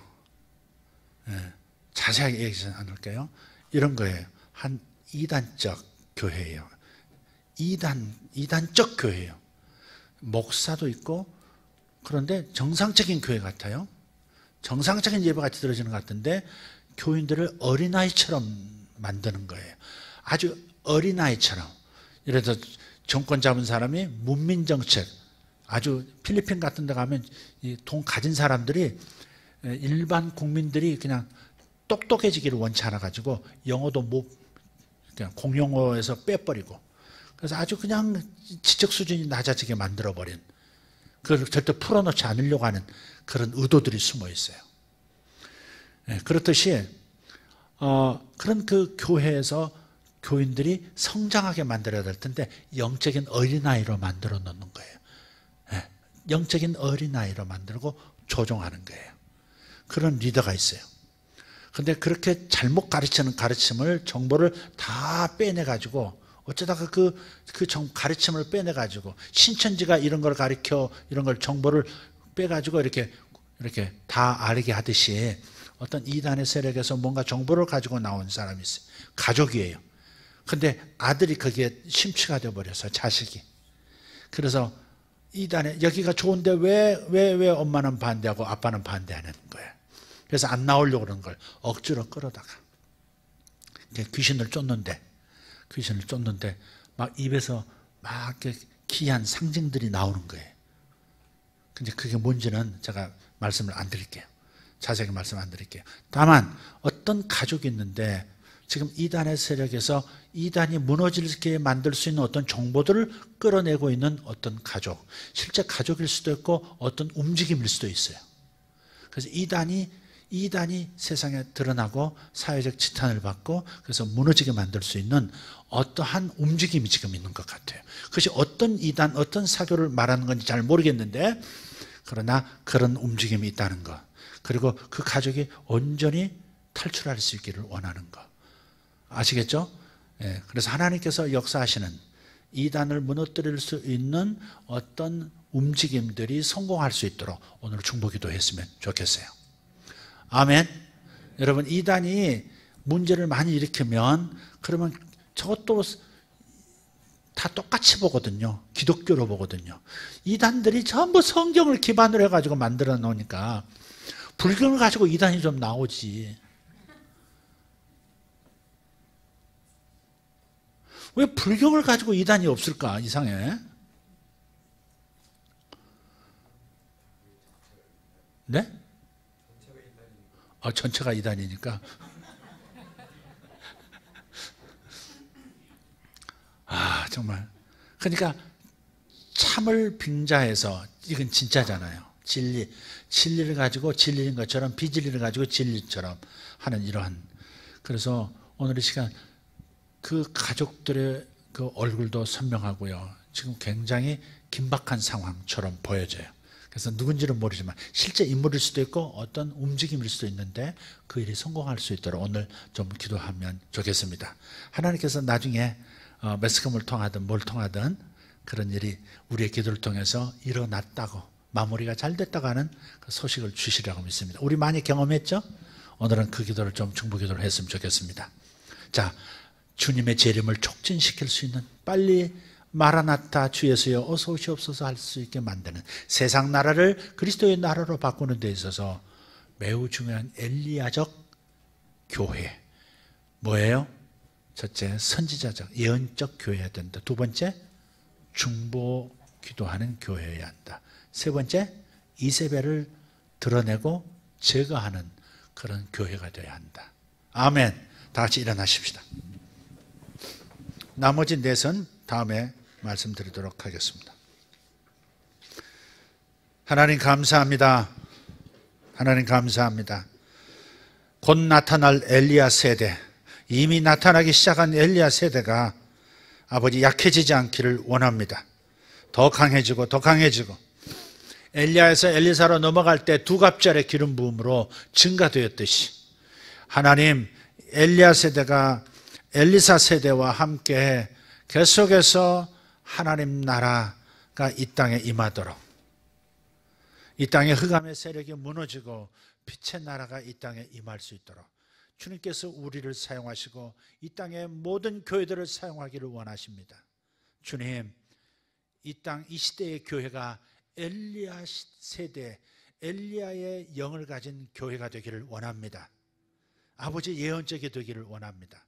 자세하게 얘기하지 않을게요. 이런 거예요. 한 이단적 교회예요. 이단적 교회예요. 목사도 있고, 그런데 정상적인 교회 같아요. 정상적인 예배 같이 들어지는 것 같은데 교인들을 어린아이처럼 만드는 거예요. 아주 어린아이처럼. 예를 들어 정권 잡은 사람이 문민정책, 아주 필리핀 같은 데 가면 돈 가진 사람들이, 일반 국민들이 그냥 똑똑해지기를 원치 않아 가지고 영어도 그냥 공용어에서 빼버리고, 그래서 아주 그냥 지적 수준이 낮아지게 만들어버린, 그걸 절대 풀어놓지 않으려고 하는 그런 의도들이 숨어 있어요. 그렇듯이 그런 그 교회에서 교인들이 성장하게 만들어야 될 텐데 영적인 어린아이로 만들어 놓는 거예요. 영적인 어린아이로 만들고 조종하는 거예요. 그런 리더가 있어요. 근데 그렇게 잘못 가르치는 가르침을, 정보를 다 빼내가지고, 어쩌다가 그 가르침을 빼내가지고, 신천지가 이런 걸 가르쳐, 이런 걸 정보를 빼가지고 이렇게 다 알게 하듯이 어떤 이단의 세력에서 뭔가 정보를 가지고 나온 사람이 있어요. 가족이에요. 근데 아들이 거기에 심취가 되어버려서, 자식이. 그래서 이단에, 여기가 좋은데 왜 엄마는 반대하고 아빠는 반대하는 거예요. 그래서 안 나오려고 그러는 걸 억지로 끌어다가 귀신을 쫓는데 막 입에서 막 기이한 상징들이 나오는 거예요. 근데 그게 뭔지는 제가 말씀을 안 드릴게요. 자세하게 말씀 안 드릴게요. 다만 어떤 가족이 있는데 지금 이단의 세력에서 이단이 무너지게 만들 수 있는 어떤 정보들을 끌어내고 있는 어떤 가족, 실제 가족일 수도 있고 어떤 움직임일 수도 있어요. 그래서 이단이 세상에 드러나고 사회적 지탄을 받고, 그래서 무너지게 만들 수 있는 어떠한 움직임이 지금 있는 것 같아요. 그것이 어떤 이단, 어떤 사교를 말하는 건지 잘 모르겠는데, 그러나 그런 움직임이 있다는 것, 그리고 그 가족이 온전히 탈출할 수 있기를 원하는 것, 아시겠죠? 그래서 하나님께서 역사하시는 이단을 무너뜨릴 수 있는 어떤 움직임들이 성공할 수 있도록 오늘 중보기도 했으면 좋겠어요. 아멘. 여러분, 이단이 문제를 많이 일으키면 그러면 저것도 다 똑같이 보거든요. 기독교로 보거든요. 이단들이 전부 성경을 기반으로 해가지고 만들어 놓으니까 불경을 가지고 이단이 좀 나오지. 왜 불경을 가지고 이단이 없을까? 이상해. 네? 전체가 이단이니까. 정말. 그러니까 참을 빙자해서, 이건 진짜잖아요. 진리를 가지고 진리인 것처럼, 비진리를 가지고 진리처럼 하는 이러한. 그래서 오늘 이 시간 그 가족들의 그 얼굴도 선명하고요. 지금 굉장히 긴박한 상황처럼 보여져요. 그래서 누군지는 모르지만 실제 인물일 수도 있고 어떤 움직임일 수도 있는데 그 일이 성공할 수 있도록 오늘 좀 기도하면 좋겠습니다. 하나님께서 나중에 매스컴을 통하든 뭘 통하든 그런 일이 우리의 기도를 통해서 일어났다고, 마무리가 잘 됐다고 하는 그 소식을 주시라고 믿습니다. 우리 많이 경험했죠? 오늘은 그 기도를 좀 중보기도를 했으면 좋겠습니다. 자, 주님의 재림을 촉진시킬 수 있는, 빨리 마라나타 주 예수여 어서 오시옵소서 할 수 있게 만드는, 세상 나라를 그리스도의 나라로 바꾸는 데 있어서 매우 중요한 엘리야적 교회. 뭐예요? 첫째, 선지자적 예언적 교회여야 된다. 두 번째, 중보 기도하는 교회여야 한다. 세 번째, 이세벨을 드러내고 제거하는 그런 교회가 되어야 한다. 아멘. 다 같이 일어나십시다. 나머지 넷은 다음에 말씀드리도록 하겠습니다. 하나님 감사합니다. 하나님 감사합니다. 곧 나타날 엘리야 세대, 이미 나타나기 시작한 엘리야 세대가 아버지 약해지지 않기를 원합니다. 더 강해지고 더 강해지고, 엘리야에서 엘리사로 넘어갈 때 두 갑절의 기름 부음으로 증가되었듯이 하나님, 엘리야 세대가 엘리사 세대와 함께 계속해서 하나님 나라가 이 땅에 임하도록, 이 땅의 흑암의 세력이 무너지고 빛의 나라가 이 땅에 임할 수 있도록 주님께서 우리를 사용하시고 이 땅의 모든 교회들을 사용하기를 원하십니다. 주님, 이 땅, 이 시대의 교회가 엘리야 세대, 엘리야의 영을 가진 교회가 되기를 원합니다. 아버지, 예언적이 되기를 원합니다.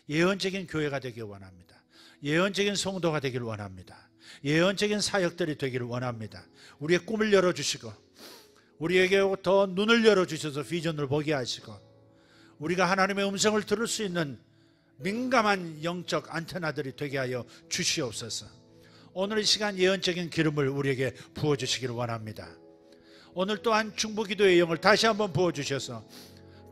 예언적인 교회가 되기를 원합니다. 예언적인 성도가 되기를 원합니다. 예언적인 사역들이 되기를 원합니다. 우리의 꿈을 열어주시고 우리에게 더 눈을 열어주셔서 비전을 보게 하시고 우리가 하나님의 음성을 들을 수 있는 민감한 영적 안테나들이 되게 하여 주시옵소서. 오늘 이 시간 예언적인 기름을 우리에게 부어주시기를 원합니다. 오늘 또한 중보기도의 영을 다시 한번 부어주셔서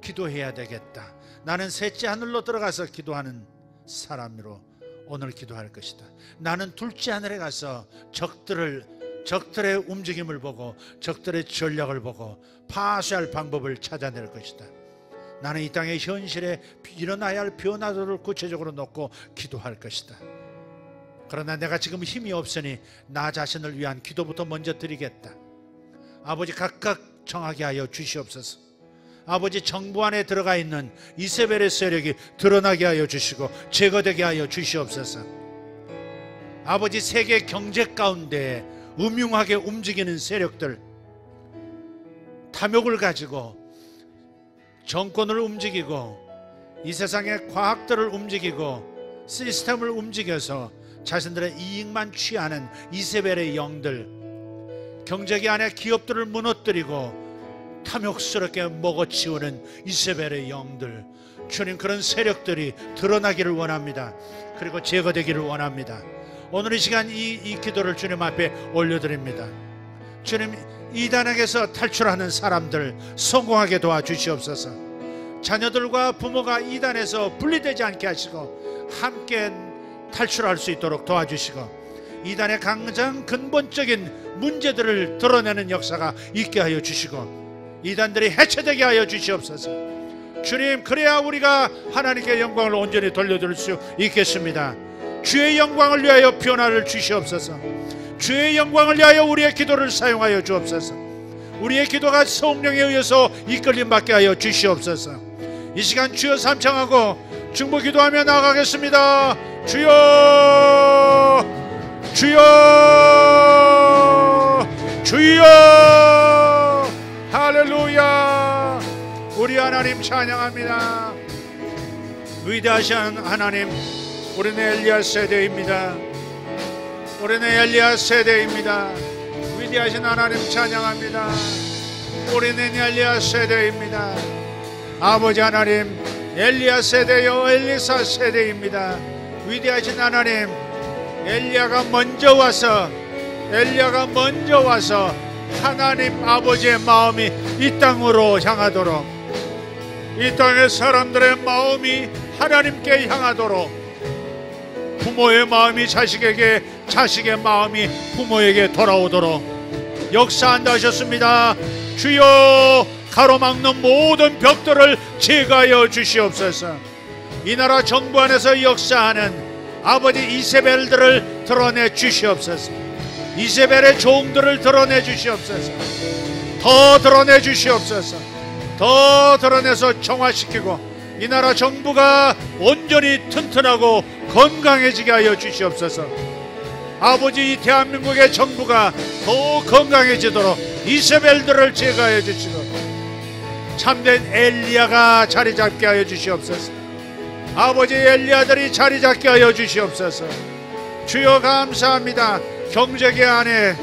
기도해야 되겠다, 나는 셋째 하늘로 들어가서 기도하는 사람으로 오늘 기도할 것이다. 나는 둘째 하늘에 가서 적들의 움직임을 보고 적들의 전략을 보고 파쇄할 방법을 찾아낼 것이다. 나는 이 땅의 현실에 일어나야 할 변화들을 구체적으로 놓고 기도할 것이다. 그러나 내가 지금 힘이 없으니 나 자신을 위한 기도부터 먼저 드리겠다. 아버지, 각각 정하게 하여 주시옵소서. 아버지, 정부 안에 들어가 있는 이세벨의 세력이 드러나게 하여 주시고 제거되게 하여 주시옵소서. 아버지, 세계 경제 가운데 음흉하게 움직이는 세력들, 탐욕을 가지고 정권을 움직이고 이 세상의 과학들을 움직이고 시스템을 움직여서 자신들의 이익만 취하는 이세벨의 영들, 경제계 안에 기업들을 무너뜨리고 탐욕스럽게 먹어치우는 이세벨의 영들, 주님, 그런 세력들이 드러나기를 원합니다. 그리고 제거되기를 원합니다. 오늘 이 시간 이 기도를 주님 앞에 올려드립니다. 주님, 이단에게서 탈출하는 사람들 성공하게 도와주시옵소서. 자녀들과 부모가 이단에서 분리되지 않게 하시고 함께 탈출할 수 있도록 도와주시고 이단의 가장 근본적인 문제들을 드러내는 역사가 있게 하여 주시고 이단들이 해체되게 하여 주시옵소서. 주님, 그래야 우리가 하나님께 영광을 온전히 돌려드릴 수 있겠습니다. 주의 영광을 위하여 변화를 주시옵소서. 주의 영광을 위하여 우리의 기도를 사용하여 주옵소서. 우리의 기도가 성령에 의해서 이끌림 받게 하여 주시옵소서. 이 시간 주여 삼창하고 중보 기도하며 나아가겠습니다. 주여, 주여, 주여. 할렐루야. 우리 하나님 찬양합니다. 위대하신 하나님, 우리는 엘리야 세대입니다. 우리는 엘리야 세대입니다. 위대하신 하나님 찬양합니다. 우리는 엘리야 세대입니다. 아버지 하나님, 엘리야 세대요 엘리사 세대입니다. 위대하신 하나님, 엘리야가 먼저 와서 하나님 아버지의 마음이 이 땅으로 향하도록, 이 땅의 사람들의 마음이 하나님께 향하도록, 부모의 마음이 자식에게, 자식의 마음이 부모에게 돌아오도록, 역사한다 하셨습니다. 주여, 가로막는 모든 벽돌을 제거하여 주시옵소서. 이 나라 정부 안에서 역사하는 아버지 이세벨들을 드러내 주시옵소서. 이세벨의 종들을 드러내 주시옵소서. 더 드러내 주시옵소서. 더 드러내서 정화시키고 이 나라 정부가 온전히 튼튼하고 건강해지게 하여 주시옵소서. 아버지, 이 대한민국의 정부가 더 건강해지도록 이세벨들을 제거하여 주시고 참된 엘리야가 자리 잡게 하여 주시옵소서. 아버지, 엘리야들이 자리 잡게 하여 주시옵소서. 주여, 감사합니다. 경제계 안에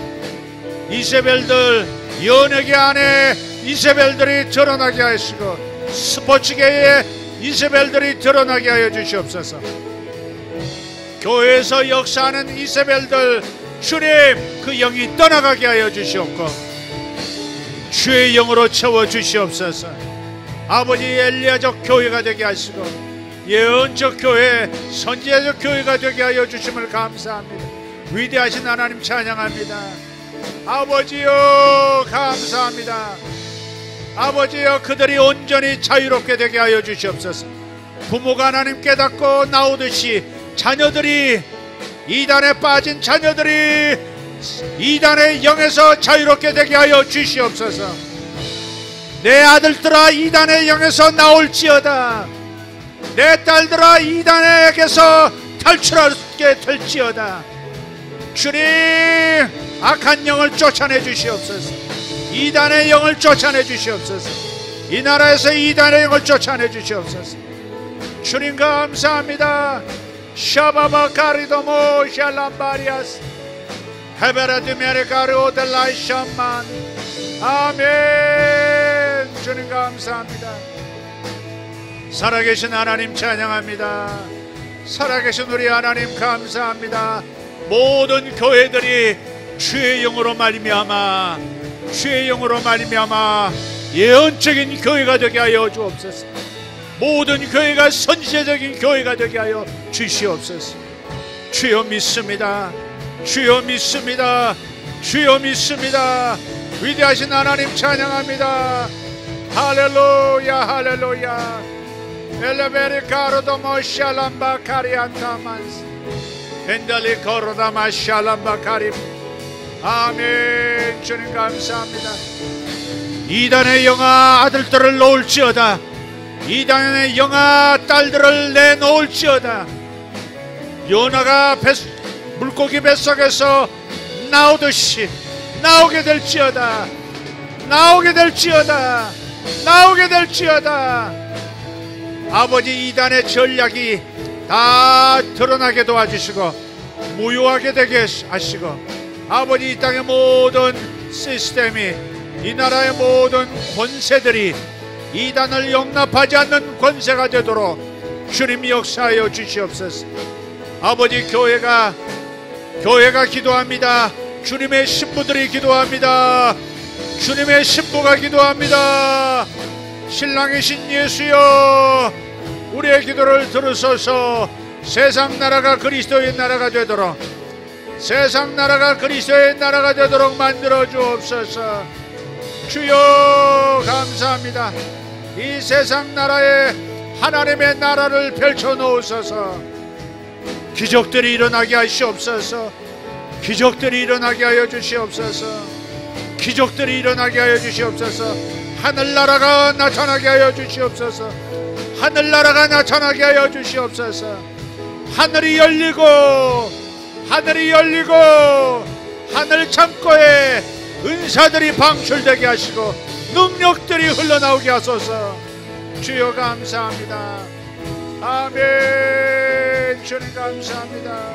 이세벨들, 연예계 안에 이세벨들이 드러나게 하시고 스포츠계에 이세벨들이 드러나게 하여 주시옵소서. 교회에서 역사하는 이세벨들, 주님, 그 영이 떠나가게 하여 주시옵고 주의 영으로 채워 주시옵소서. 아버지, 엘리야적 교회가 되게 하시고 예언적 교회, 선지자적 교회가 되게 하여 주심을 감사합니다. 위대하신 하나님 찬양합니다. 아버지여, 감사합니다. 아버지여, 그들이 온전히 자유롭게 되게 하여 주시옵소서. 부모가 하나님 깨닫고 나오듯이 자녀들이, 이단에 빠진 자녀들이 이단의 영에서 자유롭게 되게 하여 주시옵소서. 내 아들들아, 이단의 영에서 나올지어다. 내 딸들아, 이단에게서 탈출하게 될지어다. 주님, 악한 영을 쫓아내 주시옵소서. 이단의 영을 쫓아내 주시옵소서. 이 나라에서 이단의 영을 쫓아내 주시옵소서. 주님, 감사합니다. 샤바바카리도모 샬람바리아스 헤베라드메레가르오델라이샤만. 아멘. 주님, 감사합니다. 살아계신 하나님 찬양합니다. 살아계신 우리 하나님 감사합니다. 모든 교회들이 주의 영으로 말미암아, 주의 영으로 말미암아 예언적인 교회가 되게 하여 주옵소서. 모든 교회가 선지자적인 교회가 되게 하여 주시옵소서. 주여 믿습니다. 주여 믿습니다. 주여 믿습니다. 위대하신 하나님 찬양합니다. 할렐루야, 할렐루야. 엘레베리카로도 모샬람바 카리안타만스 엔달리 코로다마 샬람바 카림. 아멘. 주님, 감사합니다. 이단의 영아 아들들을 놓을지어다. 이단의 영아 딸들을 내놓을지어다. 요나가 물고기 뱃속에서 나오듯이 나오게 될지어다. 나오게 될지어다. 나오게 될지어다. 아버지, 이단의 전략이 다 드러나게 도와주시고 무효하게 되게 하시고 아버지, 이 땅의 모든 시스템이, 이 나라의 모든 권세들이 이단을 용납하지 않는 권세가 되도록 주님 역사하여 주시옵소서. 아버지, 교회가 기도합니다. 주님의 신부들이 기도합니다. 주님의 신부가 기도합니다. 신랑이신 예수여, 우리의 기도를 들으소서. 세상 나라가 그리스도의 나라가 되도록, 세상 나라가 그리스도의 나라가 되도록 만들어 주옵소서. 주여, 감사합니다. 이 세상 나라에 하나님의 나라를 펼쳐 놓으소서. 기적들이 일어나게 하시옵소서. 기적들이 일어나게 하여 주시옵소서. 기적들이 일어나게 하여 주시옵소서. 하늘나라가 나타나게 하여 주시옵소서. 하늘나라가 나타나게 하여 주시옵소서. 하늘이 열리고 하늘 창고에 은사들이 방출되게 하시고 능력들이 흘러나오게 하소서. 주여, 감사합니다. 아멘. 주님, 감사합니다.